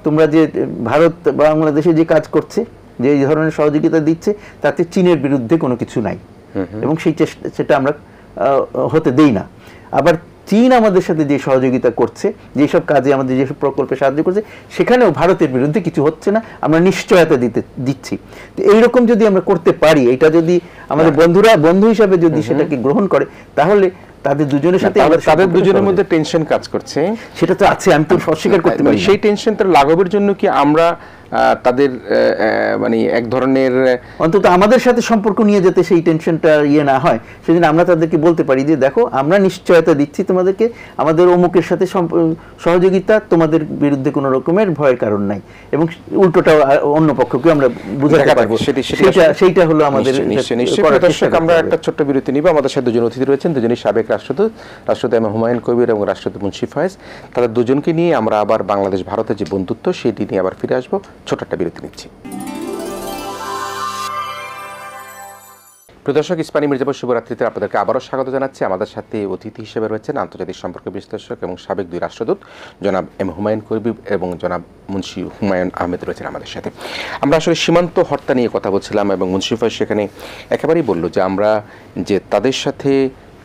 তোমরা যে ভারত বাংলাদেশে যে কাজ করছে, যে এই ধরনের সহযোগিতা দিচ্ছে, তাতে চীনের বিরুদ্ধে কোনো কিছু নাই, এবং সেটা আমরা হতে দেই না। আবার চীন আমাদের সাথে যে সহযোগিতা করছে, যেসব কাজে আমাদের যেসব প্রকল্পে সাহায্য করছে, সেখানেও ভারতের বিরুদ্ধে কিছু হচ্ছে না, আমরা নিশ্চয়তা দিচ্ছি। তো এইরকম যদি আমরা করতে পারি, এটা যদি আমাদের বন্ধু হিসাবে যদি সেটাকে গ্রহণ করে, তাহলে তাদের দুজনের সাথে তাদের দুজনের মধ্যে টেনশন কাজ করছে, সেটা তো আছে, আমি তো অস্বীকার করতে পারি। সেই টেনশনটা লাঘবের জন্য কি আমরা তাদের মানে এক ধরনের অন্তত আমাদের সাথে সম্পর্ক নিয়ে যাতে সেই টেনশনটা না হয়, সেজন্য আমরা তাদেরকে বলতে পারি যে দেখো আমরা নিশ্চয়তা দিচ্ছি তোমাদেরকে, আমাদের অমুকের সাথে সহযোগিতা, তোমাদের বিরুদ্ধে কোনো রকমের ভয়ের কারণ নাই, এবং উল্টোটা অন্য পক্ষকে আমরা বুঝাতে পারবো। সেইটা হলো আমাদের। দর্শক, আমরা একটা ছোট্ট বিরতি নিব। আমাদের সাথে দুজন অতিথি রয়েছেন, দুজনই সাবেক রাষ্ট্রদূত এম হুমায়ুন কবির এবং রাষ্ট্রদূত মুন্সি ফয়েজ। তাদের দুজনকে নিয়ে আমরা আবার বাংলাদেশ ভারতের যে বন্ধুত্ব সেটি নিয়ে আবার ফিরে আসবো। ছোট একটা বিরতি নিচ্ছি। প্রদর্শক, ইস্পানি মির্জাপুর শুভরাত্রিতে আপনাদেরকে আবারও স্বাগত জানাচ্ছি। আমাদের সাথে অতিথি হিসেবে রয়েছেন আন্তর্জাতিক সম্পর্ক বিশ্লেষক এবং সাবেক দুই রাষ্ট্রদূত জনাব এম হুমায়ুন কবির এবং জনাব মুন্সি হুমায়ুন আহমেদ রয়েছেন আমাদের সাথে। আমরা আসলে সীমান্ত হত্যা নিয়ে কথা বলছিলাম, এবং মুন্সি ফয়েজ সেখানে একেবারেই বলল যে আমরা যে তাদের সাথে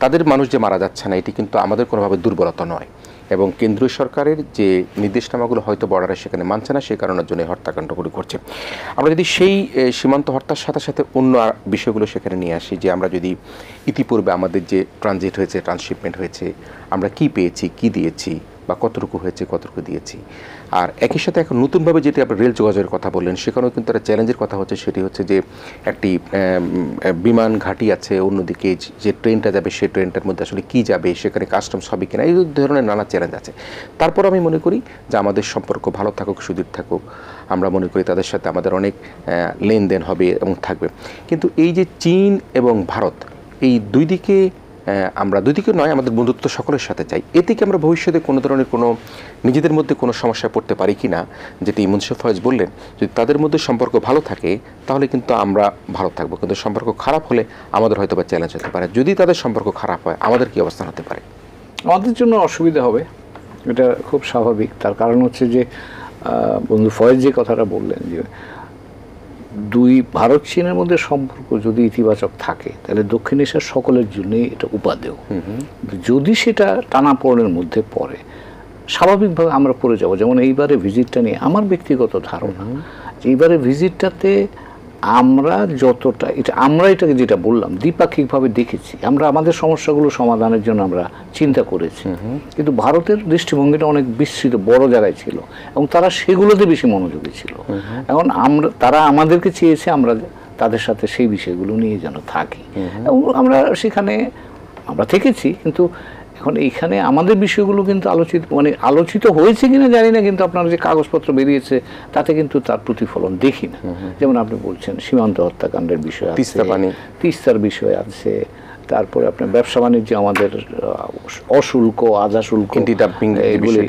তাদের মানুষ যে মারা যাচ্ছে না, এটি কিন্তু আমাদের কোনোভাবে দুর্বলতা নয়, এবং কেন্দ্রীয় সরকারের যে নির্দেশনামাগুলো হয়তো বর্ডারে সেখানে মানছে না, সেই কারণের জন্য হত্যাকাণ্ডগুলি করছে। আমরা যদি সেই সীমান্ত হত্যার সাথে সাথে অন্য বিষয়গুলো সেখানে নিয়ে আসি, যে আমরা যদি ইতিপূর্বে আমাদের যে ট্রানজিট হয়েছে, ট্রান্সশিপমেন্ট হয়েছে, আমরা কি পেয়েছি, কি দিয়েছি, বা কতটুকু হয়েছে, কতটুকু দিয়েছি। আর একই সাথে এখন নতুনভাবে যেটি আপনি রেল যোগাযোগের কথা বললেন, সেখানেও কিন্তু একটা চ্যালেঞ্জের কথা হচ্ছে, সেটি হচ্ছে যে একটি বিমান ঘাঁটি আছে, অন্যদিকে যে ট্রেনটা যাবে সেই ট্রেনটার মধ্যে আসলে কী যাবে, সেখানে কাস্টমস হবে কিনা, এই ধরনের নানা চ্যালেঞ্জ আছে। তারপর আমি মনে করি যে আমাদের সম্পর্ক ভালো থাকুক, সুদৃঢ় থাকুক, আমরা মনে করি তাদের সাথে আমাদের অনেক লেনদেন হবে এবং থাকবে। কিন্তু এই যে চীন এবং ভারত, এই দুই দিকে আমরা দুই দিকে নয়, আমাদের বন্ধুত্ব সকলের সাথে চাই। এতে কি আমরা ভবিষ্যতে কোনো ধরনের কোনো নিজেদের মধ্যে কোনো সমস্যায় পড়তে পারি কি না, যেটি মুন্সি ফয়েজ বললেন, যদি তাদের মধ্যে সম্পর্ক ভালো থাকে তাহলে কিন্তু আমরা ভালো থাকবো, কিন্তু সম্পর্ক খারাপ হলে আমাদের হয়তো বা চ্যালেঞ্জ হতে পারে। যদি তাদের সম্পর্ক খারাপ হয়, আমাদের কি অবস্থান হতে পারে? আমাদের জন্য অসুবিধা হবে, এটা খুব স্বাভাবিক। তার কারণ হচ্ছে যে বন্ধু ফয়েজ যে কথাটা বললেন, যে দুই ভারত চীনের মধ্যে সম্পর্ক যদি ইতিবাচক থাকে, তাহলে দক্ষিণ এশিয়ার সকলের জন্যই এটা উপাদেয়। যদি সেটা টানাপোড়েনের মধ্যে পড়ে, স্বাভাবিকভাবে আমরা পড়ে যাব। যেমন এইবারে ভিজিটটা নিয়ে আমার ব্যক্তিগত ধারণা, যে এইবারে ভিজিটটাতে আমরা যতটা আমরা এটাকে যেটা বললাম দ্বিপাক্ষিকভাবে দেখেছি, আমরা আমাদের সমস্যাগুলো সমাধানের জন্য আমরা চিন্তা করেছি, কিন্তু ভারতের দৃষ্টিভঙ্গিটা অনেক বিস্তৃত বড় জায়গায় ছিল, এবং তারা সেগুলোতে বেশি মনোযোগী ছিল। এখন তারা আমাদেরকে চেয়েছে আমরা তাদের সাথে সেই বিষয়গুলো নিয়ে যেন থাকি, এবং আমরা সেখানে আমরা থেকেছি। কিন্তু এখন এইখানে আমাদের বিষয়গুলো কিন্তু আলোচিত হয়েছে কিনা জানি না, কিন্তু আপনার যে কাগজপত্র বেরিয়েছে তাতে কিন্তু তার প্রতিফলন দেখি না। যেমন আপনি বলছেন সীমান্ত হত্যাকাণ্ডের বিষয় আছে, তিস্তার বিষয় আছে, তারপরে আপনার ব্যবসা বাণিজ্য, আমাদের অশুল্ক আধা শুল্ক এগুলি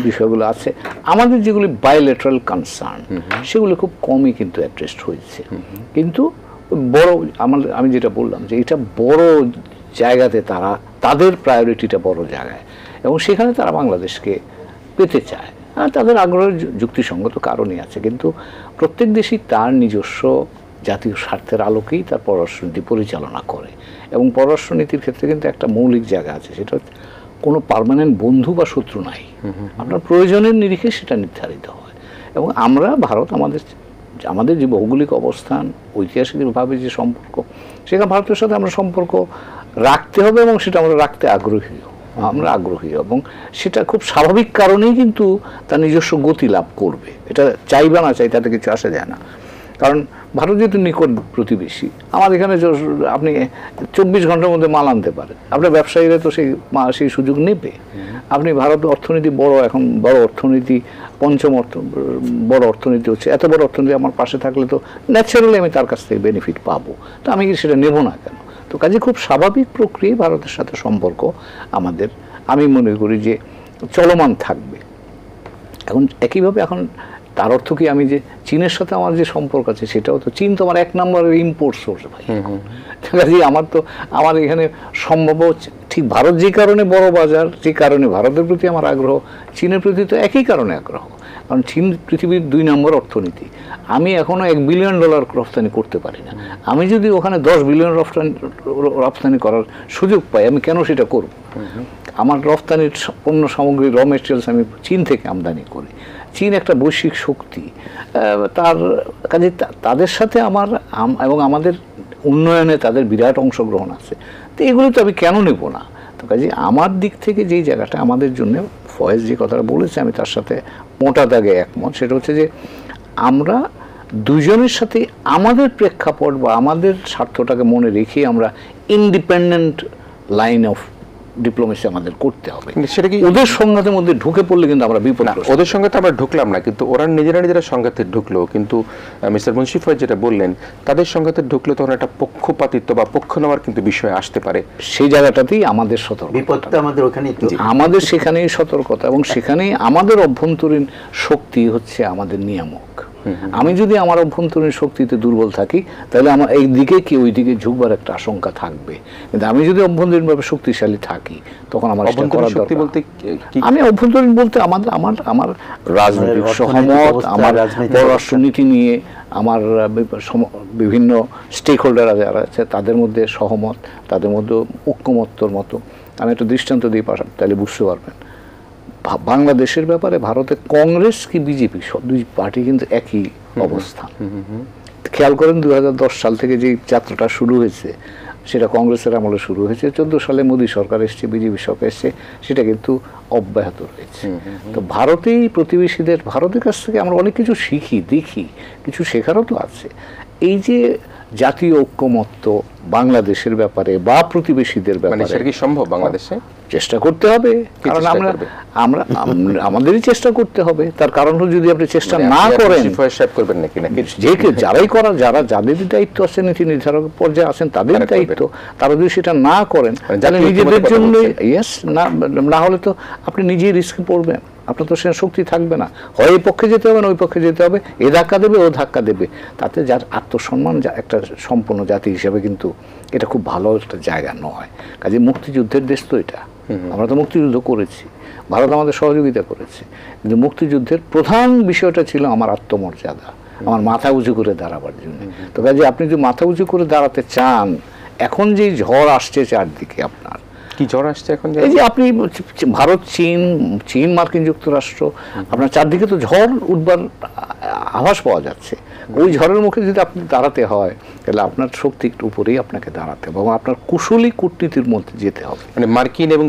বিষয়গুলো আছে। আমাদের যেগুলি বায়োলেটারাল কনসার্ন, সেগুলো খুব কমই কিন্তু অ্যাড্রেসড হয়েছে। কিন্তু বড় আমি যেটা বললাম, যে এটা বড় জায়গাতে তাদের প্রায়োরিটিটা বড় জায়গায়, এবং সেখানে তারা বাংলাদেশকে পেতে চায়। তাদের আগ্রহের যুক্তিসঙ্গত কারণই আছে, কিন্তু প্রত্যেক দেশই তার নিজস্ব জাতীয় স্বার্থের আলোকেই তার পররাষ্ট্রনীতি পরিচালনা করে, এবং পররাষ্ট্রনীতির ক্ষেত্রে কিন্তু একটা মৌলিক জায়গা আছে, সেটা কোনো পার্মানেন্ট বন্ধু বা শত্রু নাই, আপনার প্রয়োজনের নিরিখে সেটা নির্ধারিত হয়। এবং আমরা ভারত আমাদের আমাদের যে ভৌগোলিক অবস্থান, ঐতিহাসিকভাবে যে সম্পর্ক, সেখানে ভারতের সাথে আমরা সম্পর্ক রাখতে হবে এবং সেটা আমরা রাখতে আগ্রহী এবং সেটা খুব স্বাভাবিক কারণেই কিন্তু তার নিজস্ব গতি লাভ করবে। এটা চাই বা না চাই তাতে কিছু আসা যায় না, কারণ ভারত যেহেতু নিকট প্রতিবেশী, আমার এখানে আপনি 24 ঘন্টার মধ্যে মাল আনতে পারেন, আপনার ব্যবসায়ীরা তো সেই সুযোগ নেবে। আপনি ভারত অর্থনীতি এখন বড় অর্থনীতি, পঞ্চম বড় অর্থনীতি হচ্ছে, এত বড় অর্থনীতি আমার পাশে থাকলে তো ন্যাচারালি আমি তার কাছ থেকে বেনিফিট পাবো, তো আমি কি সেটা নেব না কেন? তো কাজে খুব স্বাভাবিক প্রক্রিয়ায় ভারতের সাথে সম্পর্ক আমাদের, আমি মনে করি যে চলমান থাকবে। এখন একইভাবে এখন তার অর্থ কি আমি যে চীনের সাথে আমার যে সম্পর্ক আছে, সেটাও তো চীন তো আমার 1 নম্বরের ইম্পোর্ট সোর্স ভাই। কাজে আমার এখানে সম্ভব ঠিক ভারত যে কারণে বড় বাজার, যে কারণে ভারতের প্রতি আমার আগ্রহ, চীনের প্রতি তো একই কারণে আগ্রহ, কারণ চীন পৃথিবীর 2 নম্বর অর্থনীতি। আমি এখনো $1 বিলিয়ন রপ্তানি করতে পারি না, আমি যদি ওখানে 10 বিলিয়ন রপ্তানি করার সুযোগ পাই, আমি কেন সেটা করব? আমার রপ্তানির পণ্য সামগ্রী, র মেটেরিয়ালস আমি চীন থেকে আমদানি করি। চীন একটা বৈশ্বিক শক্তি, তার কাজে তাদের সাথে আমার এবং আমাদের উন্নয়নে তাদের বিরাট অংশগ্রহণ আছে, তো এগুলো তো আমি কেন নেব না? তো কাজে আমার দিক থেকে যেই জায়গাটা আমাদের জন্য, ফয়েজ যে কথাটা বলেছে আমি তার সাথে মোটা দাগে একমত, সেটা হচ্ছে যে আমরা দুজনের সাথে আমাদের প্রেক্ষাপট বা আমাদের স্বার্থটাকে মনে রেখে আমরা ইন্ডিপেন্ডেন্ট লাইন অফ ডিপ্লোমেসি আমাদের করতে হবে। সেটা কি ওদের সংঘাতের মধ্যে ঢুকে পড়লে কিন্তু আমরা বিপদ, ওদের সঙ্গে তো আমরা ঢুকলাম না, কিন্তু ওরা নিজেরা সংঘাতে ঢুকলো। কিন্তু মিস্টার মুন্সি ফয়েজ যেটা বললেন, তাদের সংঘাতে ঢুকলে তখন একটা পক্ষপাতিত্ব বা পক্ষ নেওয়ার কিন্তু বিষয় আসতে পারে। সেই জায়গাটাতেই আমাদের সতর্কতা, বিপদটা আমাদের ওখানেই, আমাদের সেখানেই সতর্কতা, এবং সেখানেই আমাদের অভ্যন্তরীণ শক্তি হচ্ছে আমাদের নিয়ামক। আমি যদি আমার অভ্যন্তরীণ শক্তিতে দুর্বল থাকি, তাহলে আমার এই দিকে কি ওই দিকে ঝুঁকবার একটা আশঙ্কা থাকবে। কিন্তু আমি যদি অভ্যন্তরীণভাবে শক্তিশালী থাকি, তখন আমার শক্তি বলতে, আমি অভ্যন্তরীণ বলতে আমার রাজনৈতিক সহমত, আমার পররাষ্ট্রনীতি নিয়ে আমার বিভিন্ন স্টেক হোল্ডাররা যারা আছে তাদের মধ্যে সহমত, তাদের মধ্যে ঐক্যমত্যর মতো। আমি একটা দৃষ্টান্ত দিয়ে তাহলে বুঝতে পারবেন। বাংলাদেশের ব্যাপারে ভারতে কংগ্রেস কি বিজেপি, সব দুই পার্টি কিন্তু একই অবস্থান। খেয়াল করেন 2010 সাল থেকে যে যাত্রাটা শুরু হয়েছে, সেটা কংগ্রেসের আমলে শুরু হয়েছে, 14 সালে মোদী সরকার এসছে, বিজেপি সরকার এসছে, সেটা কিন্তু অব্যাহত রয়েছে। তো ভারতেই প্রতিবেশীদের, ভারতের কাছ থেকে আমরা অনেক কিছু শিখি, দেখি, কিছু শেখারও তো আছে। এই যে জাতীয় ঐক্যমত্য বাংলাদেশের ব্যাপারে বা প্রতিবেশীদের ব্যাপারে, সেটা কি সম্ভব বাংলাদেশে? চেষ্টা করতে হবে, কারণ আমরা আমাদেরই চেষ্টা করতে হবে। তার কারণ হলো, যদি আপনি চেষ্টা না করেন, করবেন নাকি যারাই করা, যাদের দায়িত্ব আছে, নীতি নির্ধারক পর্যায়ে আছেন, তাদের দায়িত্ব, তারা যদি সেটা না করেন, তাহলে নিজেদের জন্য না হলে তো আপনি নিজেই রিস্কে পড়বেন, আপনার তো সে শক্তি থাকবে না। হয় এই পক্ষে যেতে হবে না ওই পক্ষে যেতে হবে, এ ধাক্কা দেবে ও ধাক্কা দেবে, তাতে যার আত্মসম্মান, একটা সম্পূর্ণ জাতি হিসেবে কিন্তু এটা খুব ভালো একটা জায়গা নয়। কাজে মুক্তিযুদ্ধের দেশ তো এটা, আমরা তো মুক্তিযুদ্ধ করেছি, ভারত আমাদের সহযোগিতা করেছে, কিন্তু মুক্তিযুদ্ধের প্রধান বিষয়টা ছিল আমার আত্মমর্যাদা, আমার মাথা উঁচু করে দাঁড়াবার জন্য। তো কাজে আপনি যদি মাথা উঁচু করে দাঁড়াতে চান, এখন যেই ঝড় আসছে চারদিকে, আপনার কি ঝড় আসছে এখন, এই যে আপনি ভারত, চীন, মার্কিন যুক্তরাষ্ট্র, আপনার চারদিকে তো ঝড় উঠবার আভাস পাওয়া যাচ্ছে। ওই ঝড়ের মুখে যদি আপনি দাঁড়াতে হয়, তাহলে আপনার শক্তির উপরেই আপনাকে দাঁড়াতে হবে এবং আপনার কুশলী কূটনীতির মধ্যে যেতে হবে। মানে মার্কিন এবং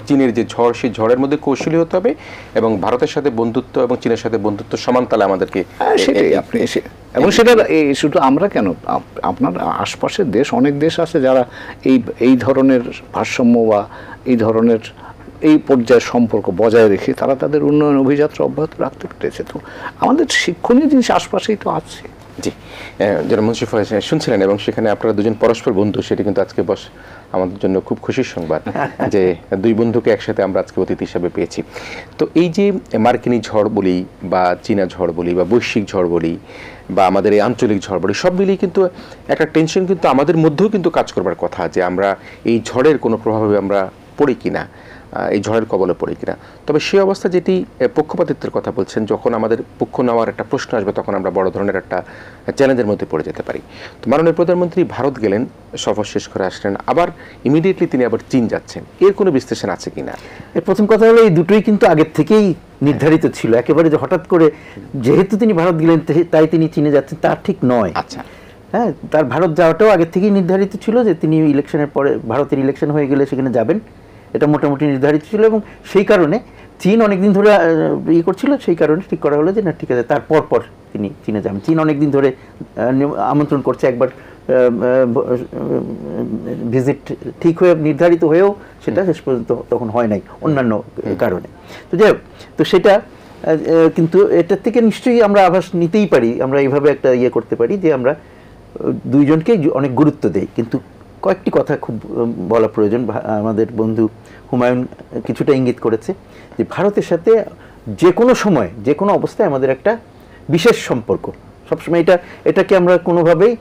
চীনের যে ঝড়, সেই ঝড়ের মধ্যে কৌশলী হতে হবে, এবং ভারতের সাথে বন্ধুত্ব এবং চীনের সাথে বন্ধুত্ব সমান তালে আমাদেরকে, সেটাই আপনি এবং সেটা শুধু আমরা কেন, আপনার আশপাশের দেশ, অনেক দেশ আছে যারা এই ধরনের ভারসাম্য বা এই ধরনের এই পর্যায়ের সম্পর্ক বজায় রেখে তারা তাদের উন্নয়ন অভিযাত্রা অব্যাহত রাখতে পেরেছে। তো আমাদের শিক্ষণীয় জিনিস আশপাশেই তো আছে। জি, যারা মুন্সি ফয়েজ শুনছিলেন, এবং সেখানে আপনারা দুজন পরস্পর বন্ধু, সেটি কিন্তু আজকে আমাদের জন্য খুব খুশির সংবাদ যে দুই বন্ধুকে একসাথে আমরা আজকে অতিথি হিসাবে পেয়েছি। তো এই যে মার্কিনী ঝড় বলি বা চীনা ঝড় বলি বা বৈশ্বিক ঝড় বলি বা আমাদের এই আঞ্চলিক ঝড় বলি, সব মিলিয়ে কিন্তু একটা টেনশন কিন্তু আমাদের মধ্যেও কিন্তু কাজ করবার কথা, যে আমরা এই ঝড়ের কোনো প্রভাবে আমরা পড়ি কিনা। এই ঝড়ের কবলে পড়ে কিনা। তবে সেই অবস্থা যেটি পক্ষপাতিত্বের কথা বলছেন, যখন আমাদের পক্ষ নেওয়ার একটা প্রশ্ন আসবে তখন আমরা বড় ধরনের একটা চ্যালেঞ্জের মধ্যে পড়ে যেতে পারি। তো মাননীয় প্রধানমন্ত্রী ভারত গেলেন, সফর শেষ করে আসলেন, আবার ইমিডিয়েটলি তিনি আবার চীন যাচ্ছেন, এর কোনো বিশ্লেষণ আছে কিনা? এর প্রথম কথা হলো এই দুটোই কিন্তু আগের থেকেই নির্ধারিত ছিল, একেবারে যে হঠাৎ করে যেহেতু তিনি ভারত গেলেন তাই তিনি চীনে যাচ্ছেন তা ঠিক নয়। আচ্ছা, হ্যাঁ, তার ভারত যাওয়াটাও আগের থেকেই নির্ধারিত ছিল যে তিনি ইলেকশনের পরে, ভারতের ইলেকশন হয়ে গেলে সেখানে যাবেন, এটা মোটামুটি নির্ধারিত ছিল। এবং সেই কারণে চীন অনেকদিন ধরে করছিল, সেই কারণে ঠিক করা হলো যে না ঠিক আছে, তারপর তিনি চীনে যাবেন। চীন অনেকদিন ধরে আমন্ত্রণ করছে, একবার ভিজিট ঠিক হয়ে নির্ধারিত হয়েও সেটা শেষ পর্যন্ত তখন হয় নাই অন্যান্য কারণে। তো যাই হোক, তো সেটা কিন্তু এটার থেকে নিশ্চয়ই আমরা আভাস নিতেই পারি, আমরা এইভাবে একটা ইয়ে করতে পারি যে আমরা দুইজনকে অনেক গুরুত্ব দেই। কিন্তু কয়েকটি কথা খুব বলা প্রয়োজন। আমাদের বন্ধু হুমায়ুন কিছুটা ইঙ্গিত করেছে যে ভারতের সাথে যে কোনো সময়, যে কোনো অবস্থায় আমাদের একটা বিশেষ সম্পর্ক সবসময়, এটাকে আমরা কোনোভাবেই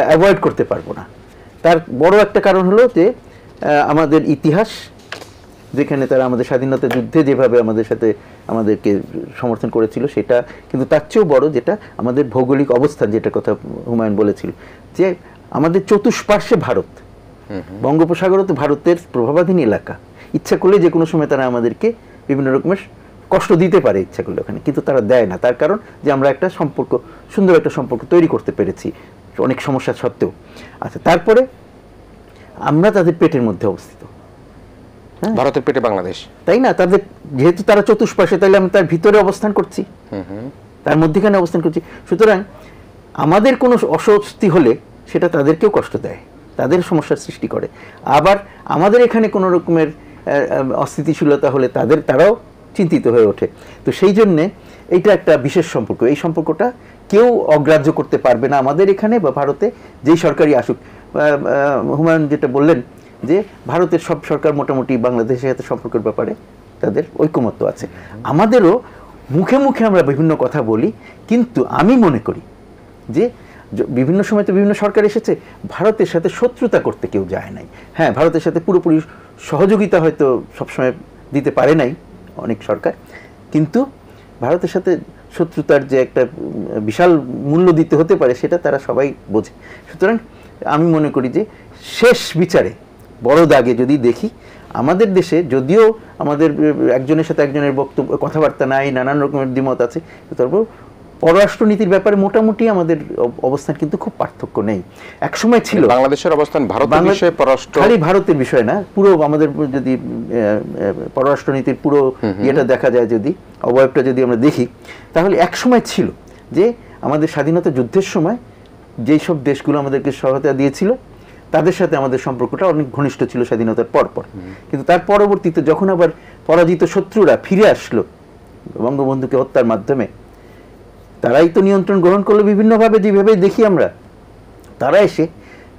অ্যাভয়েড করতে পারবো না। তার বড় একটা কারণ হলো যে আমাদের ইতিহাস, যেখানে তারা আমাদের স্বাধীনতা যুদ্ধে যেভাবে আমাদেরকে সমর্থন করেছিল, সেটা কিন্তু তার চেয়েও বড় যেটা আমাদের ভৌগোলিক অবস্থান, যেটা কথা হুমায়ুন বলেছিল যে আমাদের চতুষ্পার্শ্বে ভারত, বঙ্গোপসাগরও তো ভারতের প্রভাবাধীন এলাকা। ইচ্ছা করলে যে কোনো সময় তারা আমাদেরকে বিভিন্ন রকমের কষ্ট দিতে পারে ইচ্ছা করলে ওখানে, কিন্তু তারা দেয় না। তার কারণ যে আমরা একটা সম্পর্ক, সুন্দর একটা সম্পর্ক তৈরি করতে পেরেছি অনেক সমস্যা সত্ত্বেও। আচ্ছা, তারপরে আমরা তাদের পেটের মধ্যে অবস্থিত, ভারতের পেটে বাংলাদেশ, তাই না? তাদের যেহেতু তারা চতুষ্পার্শ্বে, তাহলে আমরা তার ভিতরে অবস্থান করছি, তার মধ্যেখানে অবস্থান করছি। সুতরাং আমাদের কোনো অস্বস্তি হলে সেটা তাদেরকেও কষ্ট দেয়, তাদের সমস্যার সৃষ্টি করে। আবার আমাদের এখানে কোনো রকমের অস্থিতিশীলতা হলে তারাও চিন্তিত হয়ে ওঠে। তো সেই জন্যে এইটা একটা বিশেষ সম্পর্ক। এই সম্পর্কটা কেউ অগ্রাহ্য করতে পারবে না আমাদের এখানে বা ভারতে, যেই সরকারই আসুক। হুমায়ুন যেটা বললেন যে ভারতের সব সরকার মোটামুটি বাংলাদেশের সাথে সম্পর্কের ব্যাপারে তাদের ঐকমত্য আছে। আমাদেরও মুখে মুখে আমরা বিভিন্ন কথা বলি, কিন্তু আমি মনে করি যে বিভিন্ন সময় তো বিভিন্ন সরকার এসেছে, ভারতের সাথে শত্রুতা করতে কেউ যায় নাই। হ্যাঁ, ভারতের সাথে পুরোপুরি সহযোগিতা হয়তো সবসময় দিতে পারে নাই অনেক সরকার, কিন্তু ভারতের সাথে শত্রুতার যে একটা বিশাল মূল্য দিতে হতে পারে সেটা তারা সবাই বোঝে। সুতরাং আমি মনে করি যে শেষ বিচারে বড় দাগে যদি দেখি, আমাদের দেশে যদিও আমাদের একজনের সাথে একজনের বক্তব্য, কথাবার্তা নাই, নানান রকমের দ্বিমত আছে, তারপর পররাষ্ট্রনীতির ব্যাপারে মোটামুটি আমাদের অবস্থান কিন্তু খুব পার্থক্য নেই। একসময় ছিল বাংলাদেশের অবস্থান ভারতের বিষয়ে পররাষ্ট্র, খালি ভারতের বিষয় না, পুরো আমাদের যদি পররাষ্ট্রনীতির পুরো ইয়েটা দেখা যায়, যদি অবয়বটা যদি আমরা দেখি, তাহলে একসময় ছিল যে আমাদের স্বাধীনতা যুদ্ধের সময় যেই সব দেশগুলো আমাদেরকে সহায়তা দিয়েছিল তাদের সাথে আমাদের সম্পর্কটা অনেক ঘনিষ্ঠ ছিল স্বাধীনতার পর। কিন্তু তার পরবর্তীতে যখন আবার পরাজিত শত্রুরা ফিরে আসলো বঙ্গবন্ধুকে হত্যার মাধ্যমে, তারাই তো নিয়ন্ত্রণ গ্রহণ করলো বিভিন্নভাবে, যেভাবে দেখি আমরা। তারা এসে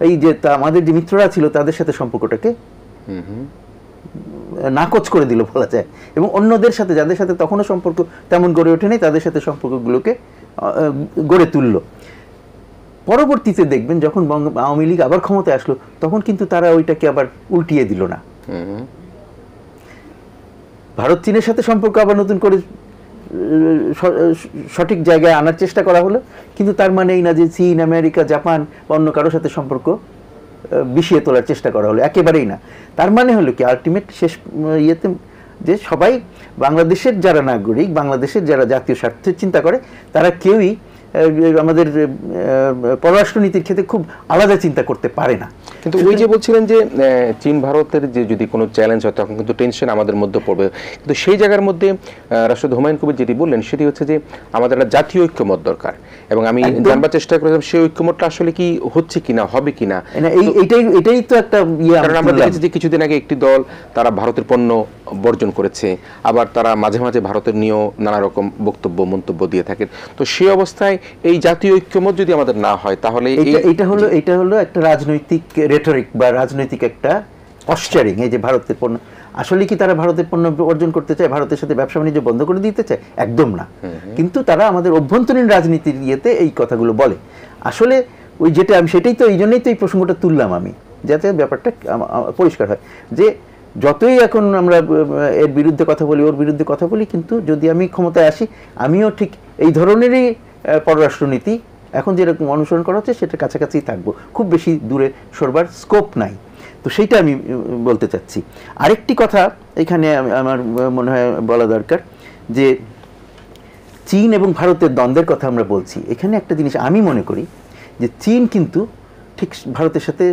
এই যে আমাদের যে মিত্ররা ছিল তাদের সাথে সম্পর্কটাকে নাকচ করে দিল বলা যায়, এবং অন্যদের সাথে, যাদের সাথে তখনও সম্পর্ক তেমন গড়ে ওঠেনি, তাদের সাথে সম্পর্কগুলোকে গড়ে তুলল। পরবর্তীতে দেখবেন যখন আওয়ামী লীগ আবার ক্ষমতায় আসলো, তখন কিন্তু তারা ওইটাকে আবার উল্টিয়ে দিল না। ভারত চীনের সাথে সম্পর্ক আবার নতুন করে সঠিক জায়গায় আনার চেষ্টা করা হলো, কিন্তু তার মানে এই না যে চীন, আমেরিকা, জাপান বা অন্য কারোর সাথে সম্পর্ক বিষিয়ে তোলার চেষ্টা করা হলো, একেবারেই না। তার মানে হলো কি, আলটিমেট শেষ ইয়েতে যে সবাই বাংলাদেশের যারা নাগরিক, বাংলাদেশের যারা জাতীয় স্বার্থের চিন্তা করে, তারা কেউই আমাদের পররাষ্ট্রনীতির ক্ষেত্রে খুব আলাদা চিন্তা করতে পারে না। কিন্তু ওই যে বলছিলেন যে চীন ভারতের যে যদি কোনো চ্যালেঞ্জ হয় তখন কিন্তু টেনশন আমাদের মধ্যে পড়বে, কিন্তু সেই জায়গার মধ্যে রাষ্ট্রপতি হুমায়ুন কবির যেটি বললেন সেটি হচ্ছে যে আমাদের একটা জাতীয় ঐক্যমত দরকার, এবং আমি জানবার চেষ্টা করেছিলাম সেই ঐক্যমতটা আসলে কি হচ্ছে কিনা, হবে কিনা। এটাই তো একটা কারণ আমরা দেখেছি যে কিছুদিন আগে একটি দল তারা ভারতের পণ্য বর্জন করেছে, আবার তারা মাঝে মাঝে ভারতের নিয়েও নানা রকম বক্তব্য মন্তব্য দিয়ে থাকেন। তো সেই অবস্থায় এই জাতীয় ঐক্যমত যদি আমাদের না হয়, তাহলে এটা হলো একটা রাজনৈতিক রেটরিক বা রাজনৈতিক একটা পশ্চারিং। এই যে ভারতের পণ্য, আসলে কি তারা ভারতের পণ্য অর্জন করতে চায়, ভারতের সাথে ব্যবসা বাণিজ্য বন্ধ করে দিতে চায়? একদম না। কিন্তু তারা আমাদের অভ্যন্তরীণ রাজনীতির ইয়েতে এই কথাগুলো বলে। আসলে ওই যেটা আমি, সেটাই তো, এই জন্যই তো এই প্রসঙ্গটা তুললাম আমি, যাতে ব্যাপারটা পরিষ্কার হয় যে যতই এখন আমরা এর বিরুদ্ধে কথা বলি, ওর বিরুদ্ধে কথা বলি, কিন্তু যদি আমি ক্ষমতায় আসি আমিও ঠিক এই ধরনেরই পররাষ্ট্রনীতি এখন যেরকম অনুসরণ করা হচ্ছে সেটার কাছাকাছি থাকবো, খুব বেশি দূরে সরবার স্কোপ নাই। তো সেইটা আমি বলতে চাচ্ছি। আরেকটি কথা এখানে আমার মনে হয় বলা দরকার, যে চীন এবং ভারতের দ্বন্দ্বের কথা আমরা বলছি, এখানে একটা জিনিস আমি মনে করি যে চীন কিন্তু ঠিক ভারতের সাথে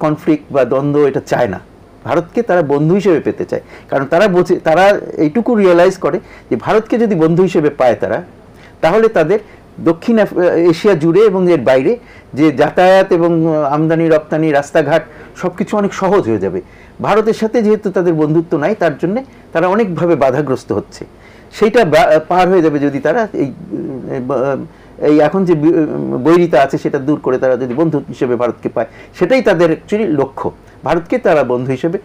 কনফ্লিক্ট বা দ্বন্দ্ব এটা চায় না, ভারতকে তারা বন্ধু হিসেবে পেতে চায়। কারণ তারা এইটুকু রিয়েলাইজ করে যে ভারতকে যদি বন্ধু হিসেবে পায় তারা, তাহলে তাদের দক্ষিণ এশিয়া জুড়ে এবং এর বাইরে যে যাতায়াত এবং আমদানি রপ্তানি রাস্তাঘাট সব কিছু অনেক সহজ হয়ে যাবে। ভারতের সাথে যেহেতু তাদের বন্ধুত্ব নাই, তার জন্যে তারা অনেকভাবে বাধাগ্রস্ত হচ্ছে। সেইটা পার হয়ে যাবে যদি তারা এই এখন যে বৈরিতা আছে সেটা দূর করে তারা যদি বন্ধু হিসেবে ভারতকে পায়, সেটাই তাদের অ্যাকচুয়ালি লক্ষ্য। ভারতকে তারা বন্ধু হিসেবে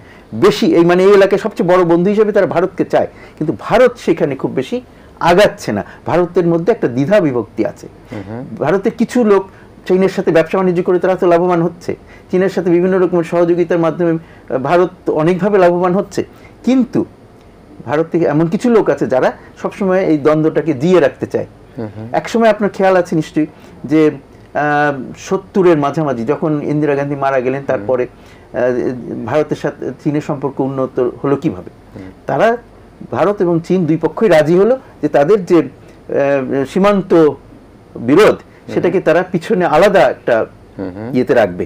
বেশি, এই মানে এই এলাকায় সবচেয়ে বড় বন্ধু হিসেবে তারা ভারতকে চায়, কিন্তু ভারত সেখানে খুব বেশি আগাচ্ছে না। ভারতের মধ্যে একটা দ্বিধা বিভক্তি আছে। ভারতের কিছু লোক চীনের সাথে ব্যবসা বাণিজ্য করে তারা তো লাভবান হচ্ছে, চীনের সাথে বিভিন্ন রকমের সহযোগিতার মাধ্যমে ভারত অনেকভাবে লাভবান হচ্ছে, কিন্তু ভারত থেকে এমন কিছু লোক আছে যারা সবসময় এই দ্বন্দ্বটাকে জিয়ে রাখতে চায়। একসময় আপনার খেয়াল আছে নিশ্চয়ই যে 70-এর মাঝামাঝি যখন ইন্দিরা গান্ধী মারা গেলেন, তারপরে ভারতের সাথে চীনের সম্পর্ক উন্নত হলো কিভাবে? তারা ভারত এবং চীন দুই পক্ষই রাজি হলো যে তাদের যে সীমান্ত বিরোধ সেটাকে তারা পিছনে আলাদা একটা ইয়েতে রাখবে,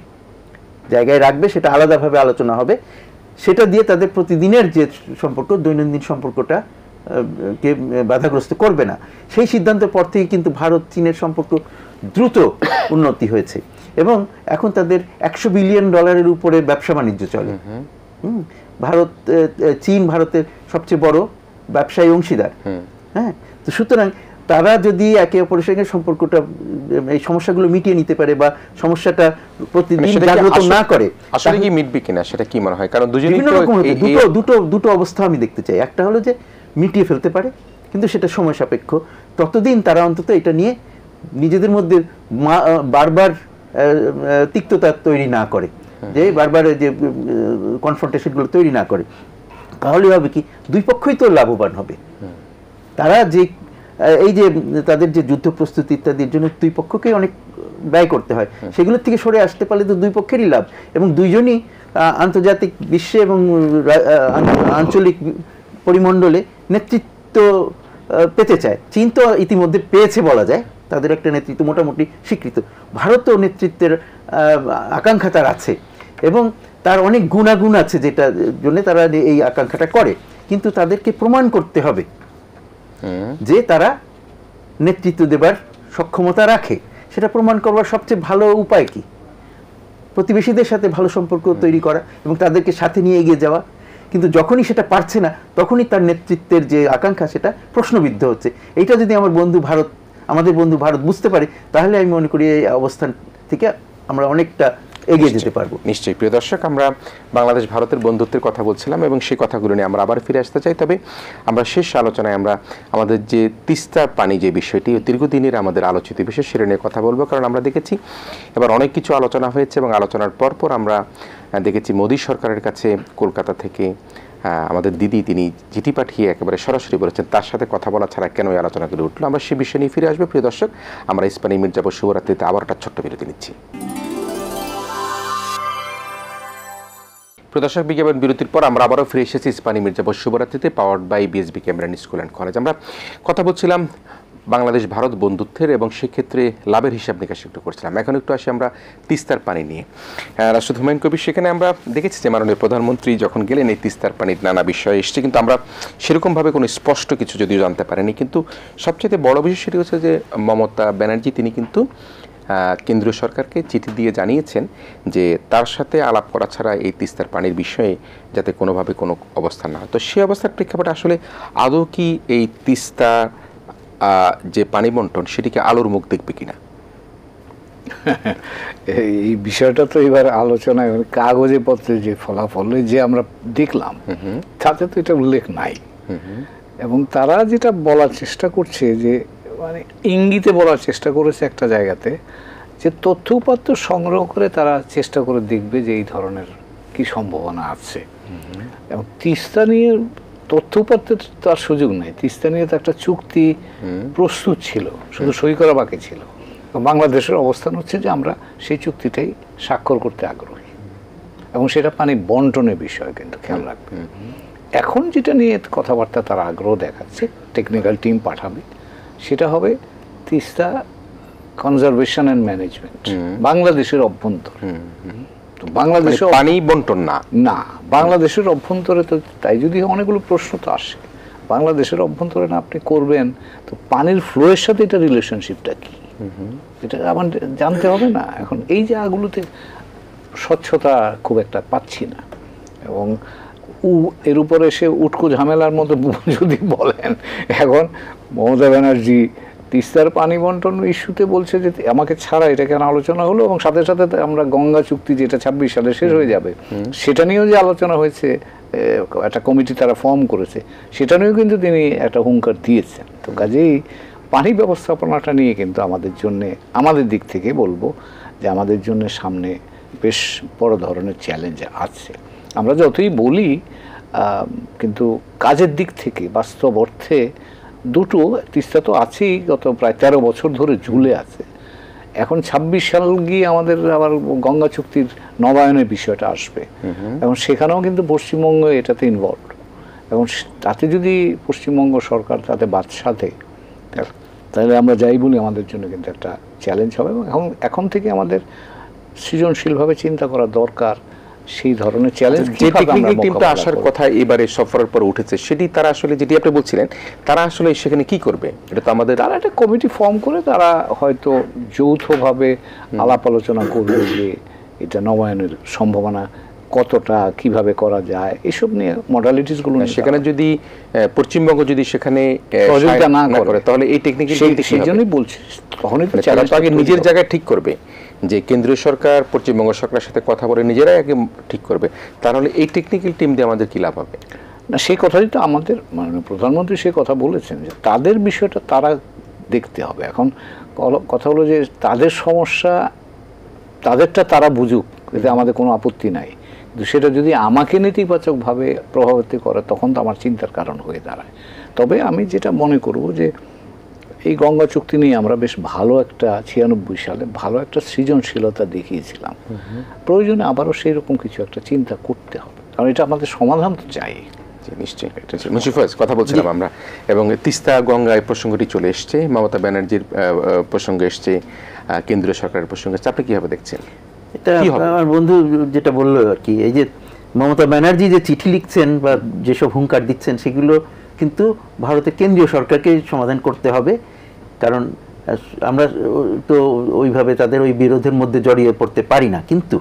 জায়গায় রাখবে, সেটা আলাদাভাবে আলোচনা হবে, সেটা দিয়ে তাদের প্রতিদিনের যে সম্পর্ক, দৈনন্দিন সম্পর্কটা কে বাধাগ্রস্ত করবে না। সেই সিদ্ধান্তের পর থেকে কিন্তু ভারত চীনের সম্পর্ক দ্রুত উন্নতি হয়েছে এবং এখন তাদের $100 বিলিয়ন উপরে ব্যবসা বাণিজ্য চলে। চীন ভারতের সবচেয়ে বড় ব্যবসায়ী অংশীদার। হ্যাঁ, তো সুতরাং তারা যদি একে অপরের সঙ্গে সম্পর্কটা, এই সমস্যাগুলো মিটিয়ে নিতে পারে বা সমস্যাটা প্রতিদিন জাগ্রত না করে, আসলে কি মিটবে কিনা সেটা কি মনে হয়? কারণ দুটো অবস্থা আমি দেখতে চাই। একটা হলো যে মিটিয়ে ফেলতে পারে, কিন্তু সেটা সময় সাপেক্ষ। ততদিন তারা অন্তত এটা নিয়ে নিজেদের মধ্যে বারবার তিক্ততা তৈরি না করে, যে বারবার যে কনফ্রন্টেশনগুলো তৈরি না করে। তাহলে হবে কি, দুই পক্ষই তো লাভবান হবে। তারা যে এই যে তাদের যে যুদ্ধ প্রস্তুতি ইত্যাদির জন্য দুই পক্ষকেই অনেক ব্যয় করতে হয়, সেগুলোর থেকে সরে আসতে পারলে তো দুই পক্ষেরই লাভ, এবং দুইজনই আন্তর্জাতিক বিশ্বে এবং আঞ্চলিক পরিমণ্ডলে নেতৃত্ব পেতে চায়। চীন তো ইতিমধ্যে পেয়েছে বলা যায়, তাদের একটা নেতৃত্ব মোটামুটি স্বীকৃত। ভারতও নেতৃত্বের আকাঙ্ক্ষা তার আছে এবং তার অনেক গুণাগুণ আছে, যেটার জন্য তারা এই আকাঙ্ক্ষাটা করে, কিন্তু তাদেরকে প্রমাণ করতে হবে যে তারা নেতৃত্ব দেবার সক্ষমতা রাখে। সেটা প্রমাণ করবার সবচেয়ে ভালো উপায় কি? প্রতিবেশীদের সাথে ভালো সম্পর্ক তৈরি করা এবং তাদেরকে সাথে নিয়ে এগিয়ে যাওয়া। কিন্তু যখনই সেটা পারছে না, তখনই তার নেতৃত্বের যে আকাঙ্ক্ষা সেটা প্রশ্নবিদ্ধ হচ্ছে। এইটা যদি আমাদের বন্ধু ভারত বুঝতে পারে, তাহলে আমি মনে করি এই অবস্থান থেকে আমরা অনেকটা এগিয়ে যেতে পারবো। নিশ্চয়ই। প্রিয় দর্শক, আমরা বাংলাদেশ ভারতের বন্ধুত্বের কথা বলছিলাম এবং সেই কথাগুলো নিয়ে আমরা আবার ফিরে আসতে চাই। তবে আমরা শেষ আলোচনায় আমরা আমাদের যে তিস্তার পানি যে বিষয়টি দীর্ঘদিনের আমাদের আলোচিত বিষয়, সেটা নিয়ে কথা বলবো। কারণ আমরা দেখেছি এবার অনেক কিছু আলোচনা হয়েছে এবং আলোচনার পরপর আমরা দেখেছি মোদী সরকারের কাছে কলকাতা থেকে আমাদের দিদি তিনি চিঠি পাঠিয়ে একেবারে সরাসরি বলেছেন তার সাথে কথা বলা ছাড়া কেন এই আলোচনাগুলো উঠলো। আমরা সে বিষয় নিয়ে ফিরে আসবো। প্রিয় দর্শক, আমরা ইস্পানি মির্জাপুর শুভরাত্রিতে আবার একটা ছোট্ট বিরতি নিচ্ছি। প্রদর্শক বিজ্ঞাপন বিরতির পর আমরা আবারও ফিরে এসেছি ইস্পানি মির্জাপুর শুভরাত্রিতে, powered by BSB Cambrian school and college. আমরা কথা বলছিলাম বাংলাদেশ ভারত বন্ধুত্বের এবং সেক্ষেত্রে লাভের হিসাব নিকাশ একটু করছিলাম। এখন একটু আসি আমরা তিস্তার পানি নিয়ে। রাষ্ট্রদূত হুমায়ুন কবির, সেখানে আমরা দেখেছি যে মাননীয় প্রধানমন্ত্রী যখন গেলেন এই তিস্তার পানির নানা বিষয় এসছে, কিন্তু আমরা সেরকমভাবে কোনো স্পষ্ট কিছু যদিও জানতে পারিনি। কিন্তু সবচেয়ে বড় বিষয় সেটি হচ্ছে যে মমতা ব্যানার্জি তিনি কিন্তু কেন্দ্রীয় সরকারকে চিঠি দিয়ে জানিয়েছেন যে তার সাথে আলাপ করা ছাড়া এই তিস্তার পানির বিষয়ে যাতে কোনোভাবে কোনো অবস্থান না হয়। তো সেই অবস্থার প্রেক্ষাপটে আসলে আদৌ কি এই তিস্তা যে পানি বন্টন সেটিকে আলোর মুখ দেখবে কিনা? এই বিষয়টা তো এবার আলোচনায় কাগজে পত্রে যে ফলাফল যে আমরা দেখলাম তাতে তো এটা উল্লেখ নাই। এবং তারা যেটা বলার চেষ্টা করছে যে মানে ইঙ্গিতে বলার চেষ্টা করেছে একটা জায়গাতে, যে তথ্য উপাত্ত সংগ্রহ করে তারা চেষ্টা করে দেখবে যে এই ধরনের কি সম্ভাবনা আছে। এবং তিস্তা নিয়ে তথ্য উপাত্তে তার সুযোগ নেই। তিস্তা নিয়ে তো একটা চুক্তি প্রস্তুত ছিল, শুধু সই করা বাকি ছিল। বাংলাদেশের অবস্থান হচ্ছে যে আমরা সেই চুক্তিটাই স্বাক্ষর করতে আগ্রহী, এবং সেটা পানি বন্টনের বিষয়, কিন্তু খেয়াল রাখবে। এখন যেটা নিয়ে কথাবার্তা তারা আগ্রহ দেখাচ্ছে, টেকনিক্যাল টিম পাঠাবে, সেটা হবে তিস্তা কনজারভেশন অ্যান্ড ম্যানেজমেন্ট বাংলাদেশের অভ্যন্তর। তো বাংলাদেশে পানি বন্টন না, বাংলাদেশের অভ্যন্তরে তো তাই যদি অনেকগুলো প্রশ্ন তো আসে, বাংলাদেশের অভ্যন্তরে না আপনি করবেন, তো পানির ফ্লোয়ের সাথে এটা রিলেশনশিপটা কি, এটা আমার জানতে হবে না। এখন এই জায়গাগুলোতে স্বচ্ছতা খুব একটা পাচ্ছি না, এবং এর উপরে এসে উটকো ঝামেলার মতো যদি বলেন, এখন মমতা ব্যানার্জি তিস্তার পানি বন্টন ইস্যুতে বলছে যে আমাকে ছাড়া এটা কেন আলোচনা হলো, এবং সাথে সাথে আমরা গঙ্গা চুক্তি যেটা 26 সালে শেষ হয়ে যাবে সেটা নিয়েও যে আলোচনা হয়েছে, একটা কমিটি তারা ফর্ম করেছে, সেটা নিয়েও কিন্তু তিনি একটা হুঙ্কার দিয়েছেন। তো কাজেই পানি ব্যবস্থাপনাটা নিয়ে কিন্তু আমাদের দিক থেকে বলবো যে আমাদের জন্য সামনে বেশ বড় ধরনের চ্যালেঞ্জ আছে। আমরা যতই বলি, কিন্তু কাজের দিক থেকে বাস্তব অর্থে দুটো, তিস্তা তো আছেই, গত প্রায় 13 বছর ধরে ঝুলে আছে। এখন 26 সাল গিয়ে আমাদের আবার গঙ্গা চুক্তির নবায়নের বিষয়টা আসবে, এবং সেখানেও কিন্তু পশ্চিমবঙ্গ এটাতে ইনভলভ, এবং তাতে যদি পশ্চিমবঙ্গ সরকার তাতে বাদশা দেয়, তাহলে আমরা যাই বলি আমাদের জন্য কিন্তু একটা চ্যালেঞ্জ হবে। এবং এখন থেকে আমাদের সৃজনশীলভাবে চিন্তা করা দরকার সেই ধরনের চ্যালেঞ্জ। যে টেকনিক্যাল টিমটা আসার কথা এবারে সফরের পর উঠেছে, সেটি তারা আসলে, যেটি আপনি বলছিলেন, তারা আসলে সেখানে কি করবে? এটা তো আমাদের, তারা একটা কমিটি ফর্ম করে তারা হয়তো যৌথভাবে আলাপ আলোচনা করবে যে এটা নবায়নের সম্ভাবনা কতটা, কিভাবে করা যায়, এসব নিয়ে মডালিটিস গুলো। সেখানে যদি পশ্চিমবঙ্গ যদি সেখানে সহযোগিতা না করে, তাহলে এই টেকনিক্যাল টিমটি সেই জন্যই বলছি, তখনই তো তারা তো আগে নিজের জায়গায় ঠিক করবে যে কেন্দ্রীয় সরকার পশ্চিমবঙ্গ সরকারের সাথে কথা বলে নিজেরাই আগে ঠিক করবে। তাহলে এই টেকনিক্যাল টিম দিয়ে আমাদের কি লাভ হবে? না, সেই কথাই তো আমাদের মাননীয় প্রধানমন্ত্রী সে কথা বলেছেন যে তাদের বিষয়টা তারা দেখতে হবে। এখন কথা হলো যে তাদের সমস্যা তাদেরটা তারা বুঝুক, এতে আমাদের কোনো আপত্তি নাই, কিন্তু সেটা যদি আমাকে নেতিবাচকভাবে প্রভাবিত করে তখন তো আমার চিন্তার কারণ হয়ে দাঁড়ায়। তবে আমি যেটা মনে করব যে এই গঙ্গা চুক্তি নিয়ে আমরা বেশ ভালো একটা 96 সালে ভালো একটা সৃজনশীলতা দেখিয়েছিলাম। প্রয়োজনে আবারও সেই রকম কিছু একটা চিন্তা করতে হবে, কারণ এটা আমাদের সমাধান তো চাই। নিশ্চয়ই মুশিফাজ কথা বলছিলাম আমরা, এবং তিস্তা গঙ্গা এই প্রসঙ্গটি চলে এসছে, মমতা ব্যানার্জির প্রসঙ্গে এসছে, কেন্দ্রীয় সরকারের প্রসঙ্গে এসছে, আপনি কিভাবে দেখছেন এটা? আমার বন্ধু যেটা বললো আর কি, এই যে মমতা ব্যানার্জি যে চিঠি লিখছেন বা যেসব হুঙ্কার দিচ্ছেন, সেগুলো কিন্তু ভারতের কেন্দ্রীয় সরকারকে সমাধান করতে হবে, কারণ আমরা তো ওইভাবে তাদের ওই বিরোধের মধ্যে জড়িয়ে পড়তে পারি না। কিন্তু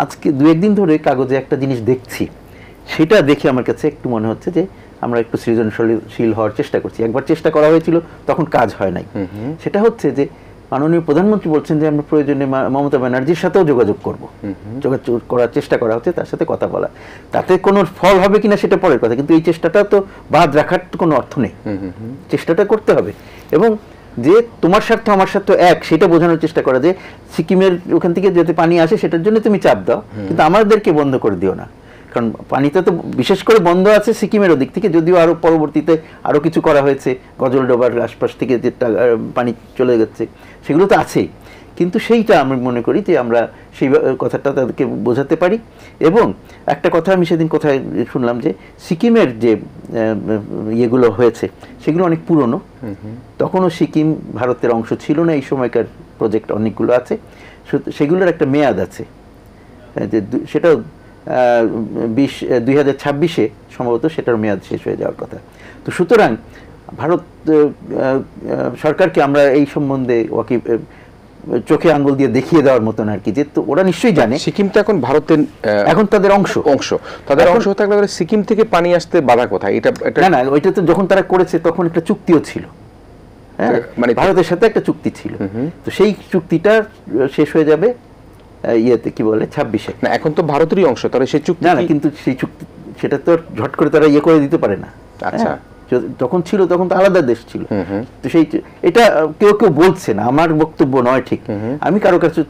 আজকে 2-1 দিন ধরে কাগজে একটা জিনিস দেখছি, সেটা দেখে আমার কাছে একটু মনে হচ্ছে যে আমরা একটু সৃজনশীল হওয়ার চেষ্টা করছি। একবার চেষ্টা করা হয়েছিল, তখন কাজ হয় নাই। সেটা হচ্ছে যে মাননীয় প্রধানমন্ত্রী বলছেন যে আমরা প্রয়োজনে মমতা ব্যানার্জির সাথেও যোগাযোগ করব, যোগাযোগ করার চেষ্টা করা হচ্ছে, তার সাথে কথা বলা। তাতে কোনো ফল হবে কিনা সেটা পরের কথা, কিন্তু এই চেষ্টাটা তো বাদ রাখার তো কোনো অর্থ নেই। চেষ্টাটা করতে হবে, এবং যে তোমার স্বার্থ আমার স্বার্থ এক, সেটা বোঝানোর চেষ্টা করা যে সিকিমের ওখান থেকে যাতে পানি আসে সেটার জন্য তুমি চাপ দাও, কিন্তু আমাদেরকে বন্ধ করে দিও না। কারণ পানিতে তো বিশেষ করে বন্ধ আছে সিকিমের ওদিক থেকে, যদিও আরও পরবর্তীতে আরও কিছু করা হয়েছে, গজলডোবার আশপাশ থেকে যে পানি চলে যাচ্ছে সেগুলো তো আছেই, কিন্তু সেইটা আমি মনে করি যে আমরা সেই কথাটা তাদেরকে বোঝাতে পারি। এবং একটা কথা আমি সেদিন কোথায় শুনলাম যে সিকিমের যে ইয়েগুলো হয়েছে সেগুলো অনেক পুরনো, তখনও সিকিম ভারতের অংশ ছিল না, এই সময়কার প্রজেক্ট অনেকগুলো আছে, সেগুলোর একটা মেয়াদ আছে, যে সেটা 2026-এ সম্ভবত সেটার মেয়াদ শেষ হয়ে যাওয়ার কথা। তো সুতরাং ভারত সরকারকে আমরা এই সম্বন্ধে চোখে আঙ্গুল দিয়ে দেখিয়ে দেওয়ার মতন আর কি, যে তো ওরা নিশ্চয়ই জানে সিকিম তো এখন ভারতের, এখন তাদের অংশ তাদের অংশ থাকলে সিকিম থেকে পানি আসতে বাধা কোথায়? এটা না, ওইটা তো যখন তারা করেছে তখন একটা চুক্তিও ছিল, হ্যাঁ, মানে ভারতের সাথে একটা চুক্তি ছিল, তো সেই চুক্তিটা শেষ হয়ে যাবে ইয়েতে কি বলে 26-এ। না, এখন তো ভারতেরই অংশ, তাহলে সেই চুক্তি না, কিন্তু সেই চুক্তি সেটা তো ঝট করে তারা ইয়ে করে দিতে পারে না। আচ্ছা, যখন ছিল তখন তো আলাদা দেশ ছিল। তো এটা কেউ কেউ বলছে না, আমার বক্তব্য নয় ঠিক, আমি কারো কাছে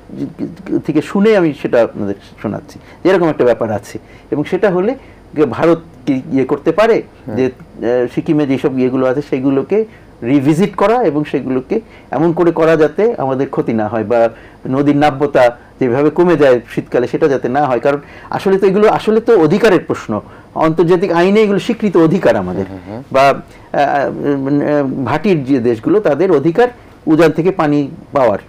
থেকে শুনে আমি সেটা আপনাদের শোনাচ্ছি, এরকম একটা ব্যাপার আছে। এবং সেটা হলে ভারত কি ইয়ে করতে পারে যে সিকিমে যেসব ইয়েগুলো আছে সেগুলোকে রিভিজিট করা এবং সেগুলোকে এমন করে করা যাতে আমাদের ক্ষতি না হয়, বা নদীর নাব্যতা যেভাবে কমে যায় শীতকালে সেটা যাতে না হয়। কারণ আসলে তো এগুলো আসলে তো অধিকারের প্রশ্ন, আন্তর্জাতিক আইনে এগুলো স্বীকৃত অধিকার আমাদের, বা ভাটির যে দেশগুলো তাদের অধিকার উজান থেকে পানি পাওয়ার,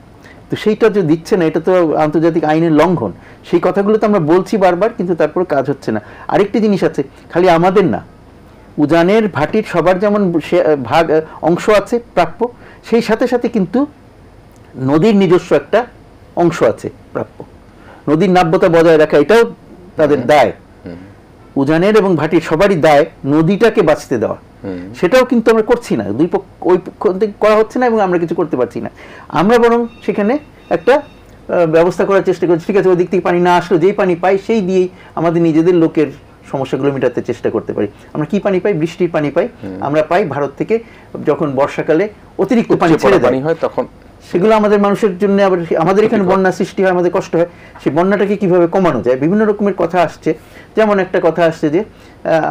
তো সেইটা যে দিচ্ছে না এটা তো আন্তর্জাতিক আইনের লঙ্ঘন। সেই কথাগুলো তো আমরা বলছি বারবার, কিন্তু তারপরে কাজ হচ্ছে না। আরেকটি জিনিস আছে, খালি আমাদের না, উজানের ভাটির সবার যেমন ভাগ অংশ আছে প্রাপ্য, সেই সাথে সাথে কিন্তু নদীর নিজস্ব একটা অংশ আছে প্রাপ্য। নদীর নাব্যতা বজায় রাখা এটাও তাদের দায়, উজানের এবং ভাটির সবারই দায় নদীটাকে বাঁচতে দেওয়া। সেটাও কিন্তু আমরা করছি না, দুই পক্ষ ওই পক্ষ থেকে করা হচ্ছে না এবং আমরা কিছু করতে পারছি না। আমরা বরং সেখানে একটা ব্যবস্থা করার চেষ্টা করছি, ঠিক আছে ওই দিক থেকে পানি না আসলো যেই পানি পাই সেই দিয়েই আমাদের নিজেদের লোকের সমস্যাগুলো মেটাতে চেষ্টা করতে পারি। আমরা কি পানি পাই? বৃষ্টির পানি পাই। আমরা পাই ভারত থেকে, যখন বর্ষাকালে অতিরিক্ত পানি ছেড়ে দেয় হয় তখন সেগুলো আমাদের মানুষের জন্য, আবার আমাদের এখানে বন্যা সৃষ্টি হয়, আমাদের কষ্ট হয়। সেই বন্যাটাকে কিভাবে কমানো যায় বিভিন্ন রকমের কথা আসছে। যেমন একটা কথা আসছে যে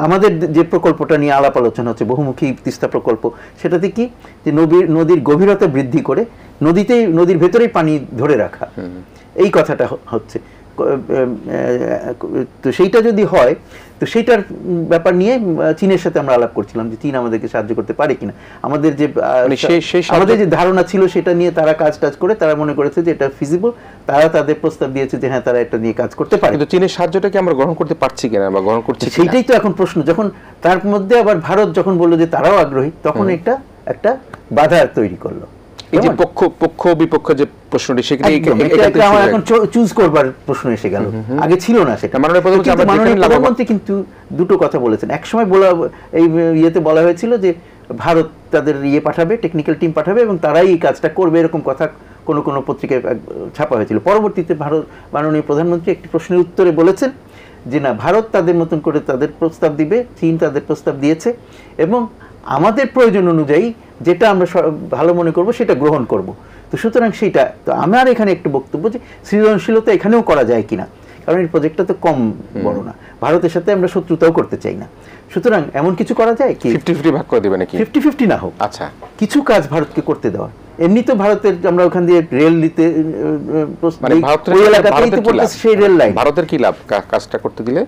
আমাদের যে প্রকল্পটা নিয়ে আলাপ আলোচনা হচ্ছে, বহুমুখী তিস্তা প্রকল্প, সেটাতে কি যে নদীর গভীরতা বৃদ্ধি করে নদীর ভেতরেই পানি ধরে রাখা, এই কথাটা হচ্ছে। তো সেইটা যদি হয় তো সেইটার ব্যাপার নিয়ে চীনের সাথে আমরা আলাপ করছিলাম যে চীন আমাদেরকে সাহায্য করতে পারে কিনা। আমাদের যে ধারণা ছিল সেটা নিয়ে তারা কাজ করে তারা মনে করেছে যে এটা ফিজিবল, তারা তাদের প্রস্তাব দিয়েছে যে হ্যাঁ তারা এটা নিয়ে কাজ করতে পারে। কিন্তু চীনের সাহায্যটাকে আমরা গ্রহণ করতে পারছি কিনা বা গ্রহণ করছি কিনা, সেইটাই তো এখন প্রশ্ন। যখন তার মধ্যে আবার ভারত যখন বললো যে তারাও আগ্রহী, তখন একটা বাধা তৈরি করলো। এই যে পক্ষ বিপক্ষ যে প্রশ্নটি, সেখানে এখন চুজ করবার প্রশ্ন এসে গেল, আগে ছিল না সেটা। মাননীয় প্রধানমন্ত্রী কিন্তু দুটো কথা বলেছেন। একসময় এই ইয়েতে বলা হয়েছিল যে ভারত তাদের পাঠাবে, টেকনিক্যাল টিম পাঠাবে এবং তারাই এই কাজটা করবে, এরকম কথা কোনো পত্রিকায় ছাপা হয়েছিল। পরবর্তীতে মাননীয় প্রধানমন্ত্রী একটি প্রশ্নের উত্তরে বলেছেন যে না, ভারত তাদের মতন করে তাদের প্রস্তাব দিবে, চীন তাদের প্রস্তাব দিয়েছে এবং আমাদের প্রয়োজন অনুযায়ী যেটা আমরা ভালো মনে করব সেটা গ্রহণ করব। তো সুতরাং সেইটা তো আমার এখানে একটু বক্তব্য যে সৃজনশীলতা এখানেও করা যায় কিনা, কারণ এই প্রজেক্টটা তো কম বড় না, ভারতের সাথে আমরা শত্রুতাও করতে চাই না। সুতরাং এমন কিছু করা যায় কি 50-50 ভাগ করে দিবেন নাকি? 50-50 না হোক, আচ্ছা কিছু কাজ ভারতকে করতে দেওয়া। এমনি তো ভারতের আমরা ওখান দিয়ে রেল দিতে ওই এলাকাতেই তো পড়তেছে সেই রেল লাইন। ভারতের কি লাভ কাজটা করতে দিলে?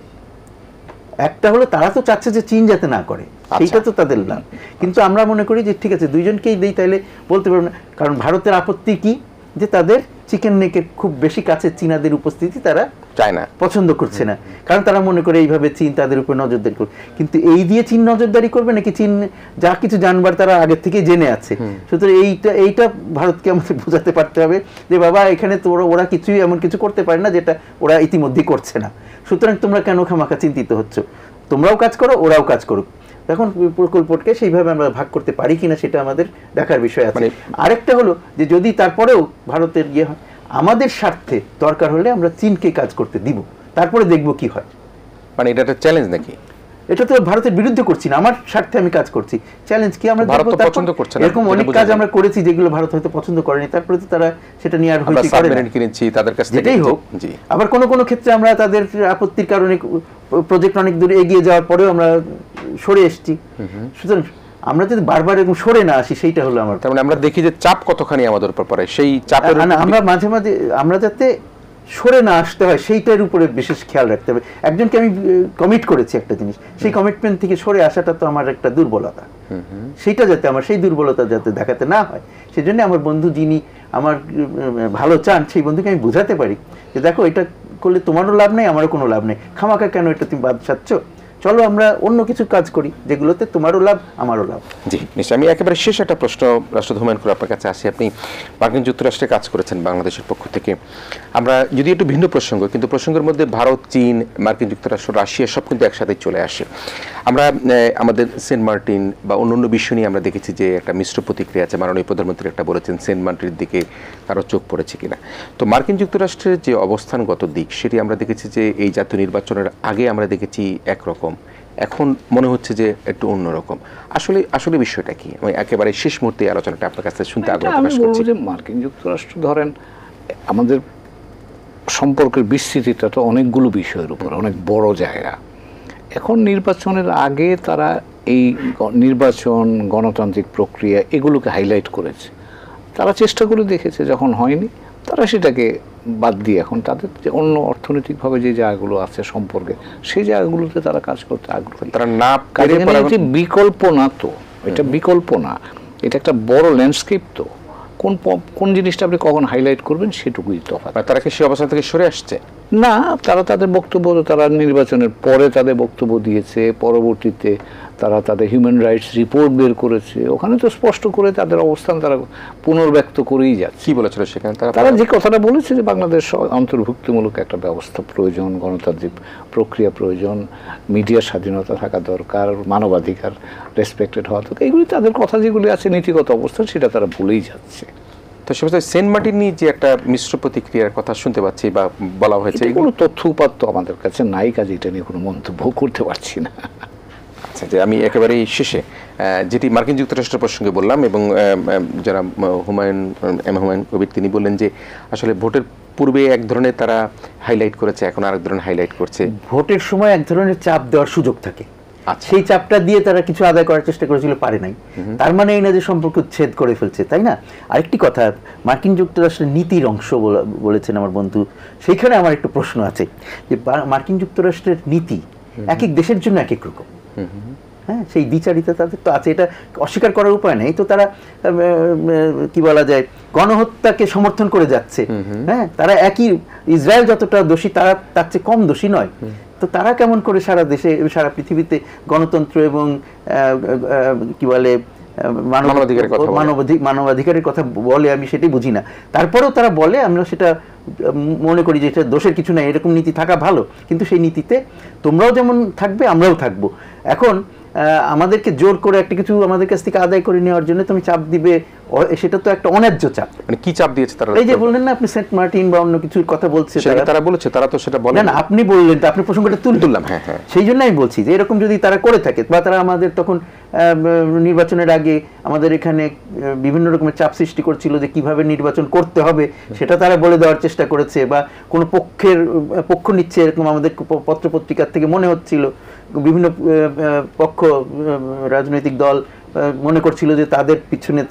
একটা হলো তারা তো চাচ্ছে যে চীন যাতে না করে, সেইটা তো তাদের লাভ। কিন্তু আমরা মনে করি যে ঠিক আছে দুইজনকেই দেই, তাইলে বলতে পারবো না। কারণ ভারতের আপত্তি কি যে তাদের চিকেন নেকের খুব বেশি কাছে চীনাদের উপস্থিতি তারা চায় না, পছন্দ করছে না, কারণ তারা মনে করে এইভাবে চীন তাদের উপর নজরদারি করবে। কিন্তু এই দিয়ে চীন নজরদারি করবে নাকি চীন যা কিছু জানবার তারা আগের থেকে জেনে আছে। সুতরাং এইটা ভারতকে আমাদের বোঝাতে পারতে হবে যে বাবা এখানে তো ওরা কিছুই এমন কিছু করতে পারে না যেটা ওরা ইতিমধ্যেই করছে না। সুতরাং তোমরা কেন খামাখা চিন্তিত হচ্ছ, তোমরাও কাজ করো ওরাও কাজ করুক। এখন প্রকল্পকে সেইভাবে আমরা ভাগ করতে পারি কিনা সেটা আমাদের দেখার বিষয় আছে। আরেকটা হলো যে যদি তারপরেও ভারতের ইয়ে হয়, আমাদের স্বার্থে দরকার হলে আমরা চীনকে কাজ করতে দিব, তারপরে দেখব কি হয়। মানে এটা একটা চ্যালেঞ্জ নাকি? এটা তো ভারতের বিরুদ্ধে করছি না, আমার স্বার্থে আমি কাজ করছি। চ্যালেঞ্জ কি? আমরা পছন্দ করছি না, এরকম অনেক কাজ আমরা করেছি যেগুলো ভারত হয়তো পছন্দ করেনি, তারপরে তো তারা সেটা নিয়ে আর হইতে পারে না। কিনেছি তাদের কাছ থেকে, যেটাই হোক। আবার কোনো ক্ষেত্রে আমরা তাদের আপত্তির কারণে প্রজেক্ট অনেক দূরে এগিয়ে যাওয়ার পরেও আমরা সরে এসেছি। সুতরাং আমরা যদি বারবার এরকম সরে না আসি, সেইটা হলো আমার। তার মানে আমরা দেখি যে চাপ কতখানি আমাদের উপর পড়ে, সেই চাপের আমরা মাঝে মাঝে আমরা যাতে সরে না আসতে হয় সেইটার উপরে বিশেষ খেয়াল রাখতে হবে। একজনকে আমি কমিট করেছি একটা জিনিস, সেই কমিটমেন্ট থেকে সরে আসাটা তো আমার একটা দুর্বলতা। সেইটা যাতে আমার সেই দুর্বলতা যাতে দেখাতে না হয়, সেই জন্য আমার বন্ধু যিনি আমার ভালো চান সেই বন্ধুকে আমি বোঝাতে পারি যে দেখো এটা করলে তোমারও লাভ নেই আমারও কোনো লাভ নেই, খামাখা কেন এটা তুমি বাদ চাচ্ছ, চলো আমরা অন্য কিছু কাজ করি যেগুলোতে তোমারও লাভ আমারও লাভ। জি নিশ্চয়। আমি একেবারে শেষ একটা প্রশ্ন রাষ্ট্রদূত হুমায়ুন কবির আপনার কাছে আসি। আপনি মার্কিন যুক্তরাষ্ট্রে কাজ করেছেন বাংলাদেশের পক্ষ থেকে। আমরা যদি একটু ভিন্ন প্রসঙ্গ, কিন্তু প্রসঙ্গের মধ্যে ভারত, চীন, মার্কিন যুক্তরাষ্ট্র, রাশিয়া সব কিন্তু একসাথে চলে আসে। আমরা আমাদের সেন্ট মার্টিন বা অন্য বিষয় নিয়ে আমরা দেখেছি যে একটা মিশ্র প্রতিক্রিয়া আছে। মাননীয় প্রধানমন্ত্রী একটা বলেছেন সেন্ট মার্টিনের দিকে কারো চোখ পড়েছে কিনা। তো মার্কিন যুক্তরাষ্ট্রের যে অবস্থানগত দিক সেটি আমরা দেখেছি যে এই জাতীয় নির্বাচনের আগে আমরা দেখেছি একরকম, এখন মনে হচ্ছে যে একটু অন্যরকম। আসলে আসলে বিষয়টা কি? আমি একেবারে শেষ মুহূর্তে এই আলোচনাটা আপনার কাছে শুনতে আগ্রহ আমি প্রকাশ বলবো করছি। যে মার্কিন যুক্তরাষ্ট্র ধরেন আমাদের সম্পর্কের বিস্তৃতিটা তো অনেকগুলো বিষয়ের উপর, অনেক বড় জায়গা। এখন নির্বাচনের আগে তারা এই নির্বাচন, গণতান্ত্রিক প্রক্রিয়া এগুলোকে হাইলাইট করেছে। তারা চেষ্টা করে দেখেছে, যখন হয়নি তারা সেটাকে বাদ দিয়ে এখন তাদের যে অন্য অর্থনৈতিকভাবে যে জায়গাগুলো আছে সম্পর্কে, সেই জায়গাগুলোতে তারা কাজ করতে আগ্রহী। তারা না কাজে পেরে এটি বিকল্প না, তো এটা বিকল্প না, এটা একটা বড় ল্যান্ডস্কেপ। তো কোন জিনিসটা আপনি কখন হাইলাইট করবেন সেটুকুই তফাৎ। তারা কি সেই অবস্থান থেকে সরে আসছে? না, তারা তাদের বক্তব্য, তারা নির্বাচনের পরে তাদের বক্তব্য দিয়েছে, পরবর্তীতে তারা তাদের হিউম্যান রাইটস রিপোর্ট বের করেছে, ওখানে তো স্পষ্ট করে তাদের অবস্থান তারা পুনর্ব্যক্ত করেই যাচ্ছে। কি বলেছিল সেখানে তারা যে কথাটা বলেছে যে বাংলাদেশ অন্তর্ভুক্তিমূলক একটা ব্যবস্থা প্রয়োজন, গণতান্ত্রিক প্রক্রিয়া প্রয়োজন, মিডিয়ার স্বাধীনতা থাকা দরকার, মানবাধিকার রেসপেক্টেড হওয়া দরকার, এগুলি তাদের কথা যেগুলি আছে নীতিগত অবস্থান, সেটা তারা বলেই যাচ্ছে। তো সে সেন্ট মার্টিন নিয়ে যে একটা মিশ্র প্রতিক্রিয়ার কথা শুনতে পাচ্ছি বা বলা হয়েছে, কোনো তথ্য উপাত্ত আমাদের কাছে নাই, কাজে এটা নিয়ে কোনো মন্তব্য করতে পারছি না। আচ্ছা, যে আমি একেবারে শেষে যেটি মার্কিন যুক্তরাষ্ট্রের প্রসঙ্গে বললাম, এবং যারা হুমায়ুন কবির তিনি বললেন যে আসলে ভোটের পূর্বে এক ধরনের তারা হাইলাইট করেছে, এখন আরেক ধরনের হাইলাইট করছে। ভোটের সময় এক ধরনের চাপ দেওয়ার সুযোগ থাকে, আচ্ছা, সেই চাপটা দিয়ে তারা কিছু আদায় করার চেষ্টা করেছিল, পারে নাই। তার মানে এই না যে সম্পর্ক উচ্ছেদ করে ফেলছে, তাই না? আরেকটি কথা, মার্কিন যুক্তরাষ্ট্রের নীতির অংশ বলেছেন আমার বন্ধু, সেইখানে আমার একটু প্রশ্ন আছে যে মার্কিন যুক্তরাষ্ট্রের নীতি এক এক দেশের জন্য এক এক রকম। হ্যাঁ, সেই দ্বিচারিতা তাদের তো আছে, এটা অস্বীকার করার উপায় নেই। তো তারা কি বলা যায়, গণহত্যাকে সমর্থন করে যাচ্ছে। হ্যাঁ, তারা একই, ইসরায়েল যতটা দোষী তারা তার চেয়ে কম দোষী নয়। তো তারা কেমন করে সারা দেশে, সারা পৃথিবীতে গণতন্ত্র এবং কি বলে মানবাধিকারের কথা বলে, আমি সেটাই বুঝি না। তারপরেও তারা বলে, আমরা সেটা মনে করি যে এটা দোষের কিছু নাই, এরকম নীতি থাকা ভালো। কিন্তু সেই নীতিতে তোমরাও যেমন থাকবে, আমরাও থাকবো। এখন আমাদেরকে জোর করে একটা কিছু আমাদের কাছ থেকে আদায় করে নেওয়ার জন্য তুমি চাপ দিবে, সেটা তো একটা অন্যায্য চাপ। মানে কি চাপ দিয়েছে তারা? এই যে বললেন না আপনি সেন্ট মার্টিন বা অন্য কিছুর কথা বলছে, তারা বলেছে, তারা তো সেটা বলে না, আপনি বললেন তো, আপনি প্রসঙ্গটা তুললাম। হ্যাঁ হ্যাঁ, সেই জন্য আমি বলছি যে এরকম যদি তারা করে থাকে, বা তারা আমাদের তখন নির্বাচনের আগে আমাদের এখানে বিভিন্ন রকমের চাপ সৃষ্টি করছিল যে কিভাবে নির্বাচন করতে হবে, সেটা তারা বলে দেওয়ার চেষ্টা করেছে, বা কোনো পক্ষ নিচ্ছে এরকম আমাদের পত্রপত্রিকার থেকে মনে হচ্ছিল, বিভিন্ন পক্ষ, রাজনৈতিক দল মনে করছিল যে তাদের পিছনে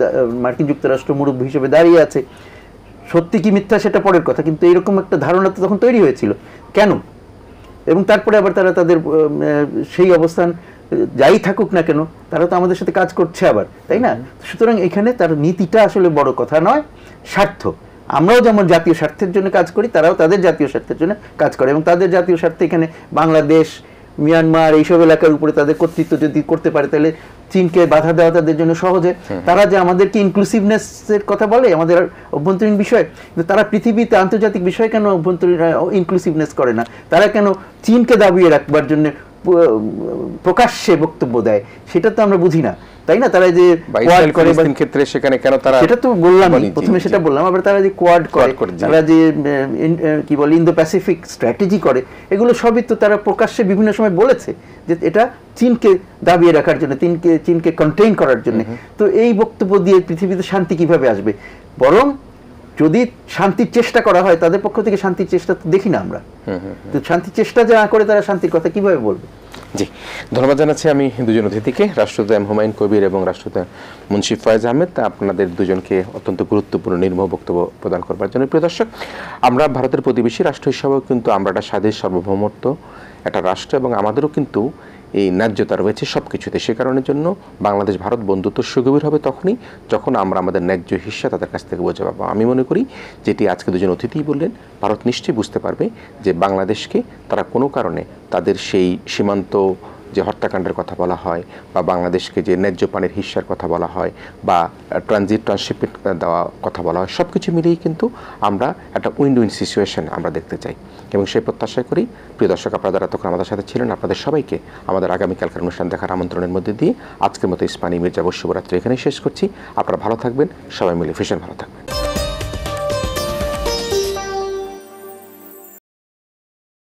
মার্কিন যুক্তরাষ্ট্র মুরব্বী হিসেবে দাঁড়িয়ে আছে। সত্যি কি মিথ্যা সেটা পরের কথা, কিন্তু এরকম একটা ধারণা তো তখন তৈরি হয়েছিল। কেন? এবং তারপরে আবার তারা তাদের সেই অবস্থান যাই থাকুক না কেন, তারা তো আমাদের সাথে কাজ করছে আবার, তাই না? সুতরাং এখানে তার নীতিটা আসলে বড় কথা নয়, স্বার্থ। আমরাও যেমন জাতীয় স্বার্থের জন্য কাজ করি, তারাও তাদের জাতীয় স্বার্থের জন্য কাজ করে, এবং তাদের জাতীয় স্বার্থে এখানে বাংলাদেশ, মিয়ানমার এইসব এলাকার উপরে তাদের কর্তৃত্ব যদি করতে পারে, তাহলে চীনকে বাধা দেওয়া তাদের জন্য সহজে। তারা যে আমাদেরকে ইনক্লুসিভনেসের কথা বলে আমাদের অভ্যন্তরীণ বিষয়, কিন্তু তারা পৃথিবীতে আন্তর্জাতিক বিষয় কেন অভ্যন্তরীণ ইনক্লুসিভনেস করে না? তারা কেন চীনকে দাবিয়ে রাখবার জন্য প্রকাশ্যে বক্তব্য দেয়? সেটা তো আমরা বুঝি না, তাই না? তারা যে কোয়াড করে ক্ষেত্রে সেখানে কেন তারা, সেটা তো বললাম, প্রথমে সেটা বললাম। আবার তারা যে কোয়াড করে, তারা যে কি বলে ইন্দো প্যাসিফিক স্ট্র্যাটেজি করে, এগুলো সবই তো তারা প্রকাশ্যে বিভিন্ন সময় বলেছে যে এটা চীনকে দাবিয়ে রাখার জন্য, চীনকে কন্টেইন করার জন্য। তো এই বক্তব্য দিয়ে পৃথিবীতে শান্তি কিভাবে আসবে? বরং যদি শান্তির চেষ্টা করা হয়, তাদের পক্ষ থেকে শান্তির চেষ্টা তো দেখি না আমরা। তো শান্তির চেষ্টা যা করে, তারা শান্তির কথা কিভাবে বলবে? জি, ধন্যবাদ জানাচ্ছি আমি দুজন অতিথিকে, রাষ্ট্রদূত হুমায়ুন কবির এবং রাষ্ট্রদূত মুন্সি ফয়েজ আহমেদ, আপনাদের দুজনকে অত্যন্ত গুরুত্বপূর্ণ নির্মোহ বক্তব্য প্রদান করবার জন্য। প্রিয় দর্শক, আমরা ভারতের প্রতিবেশী রাষ্ট্র হিসাবেও কিন্তু আমরা একটা স্বাধীন সার্বভৌমত্ব একটা রাষ্ট্র, এবং আমাদেরও কিন্তু এই ন্যায্যতা রয়েছে সব কিছুতে। সে কারণের জন্য বাংলাদেশ ভারত বন্ধুত্ব সুগভীর হবে তখনই যখন আমরা আমাদের ন্যায্য হিস্সা তাদের কাছ থেকে বুঝে পাবো। আমি মনে করি যেটি আজকে দুজন অতিথিই বললেন, ভারত নিশ্চয়ই বুঝতে পারবে যে বাংলাদেশকে তারা কোনো কারণে তাদের সেই সীমান্ত যে হত্যাকাণ্ডের কথা বলা হয়, বা বাংলাদেশকে যে ন্যায্য পানির হিস্সার কথা বলা হয়, বা ট্রানশিপমেন্ট দেওয়া কথা বলা হয়, সব কিছু মিলিয়েই কিন্তু আমরা একটা উইন উইন সিচুয়েশন আমরা দেখতে চাই, এবং সেই প্রত্যাশা করি। প্রিয় দর্শক, আপনারা যারা তখন আমাদের সাথে ছিলেন, আপনাদের সবাইকে আমাদের আগামীকালকার অনুষ্ঠান দেখার আমন্ত্রণের মধ্যে দিয়ে আজকের মতো ইসমানী মির্জা শুভরাত্রি এখানেই শেষ করছি। আপনারা ভালো থাকবেন, সবাই মিলে ভীষণ ভালো থাকবেন।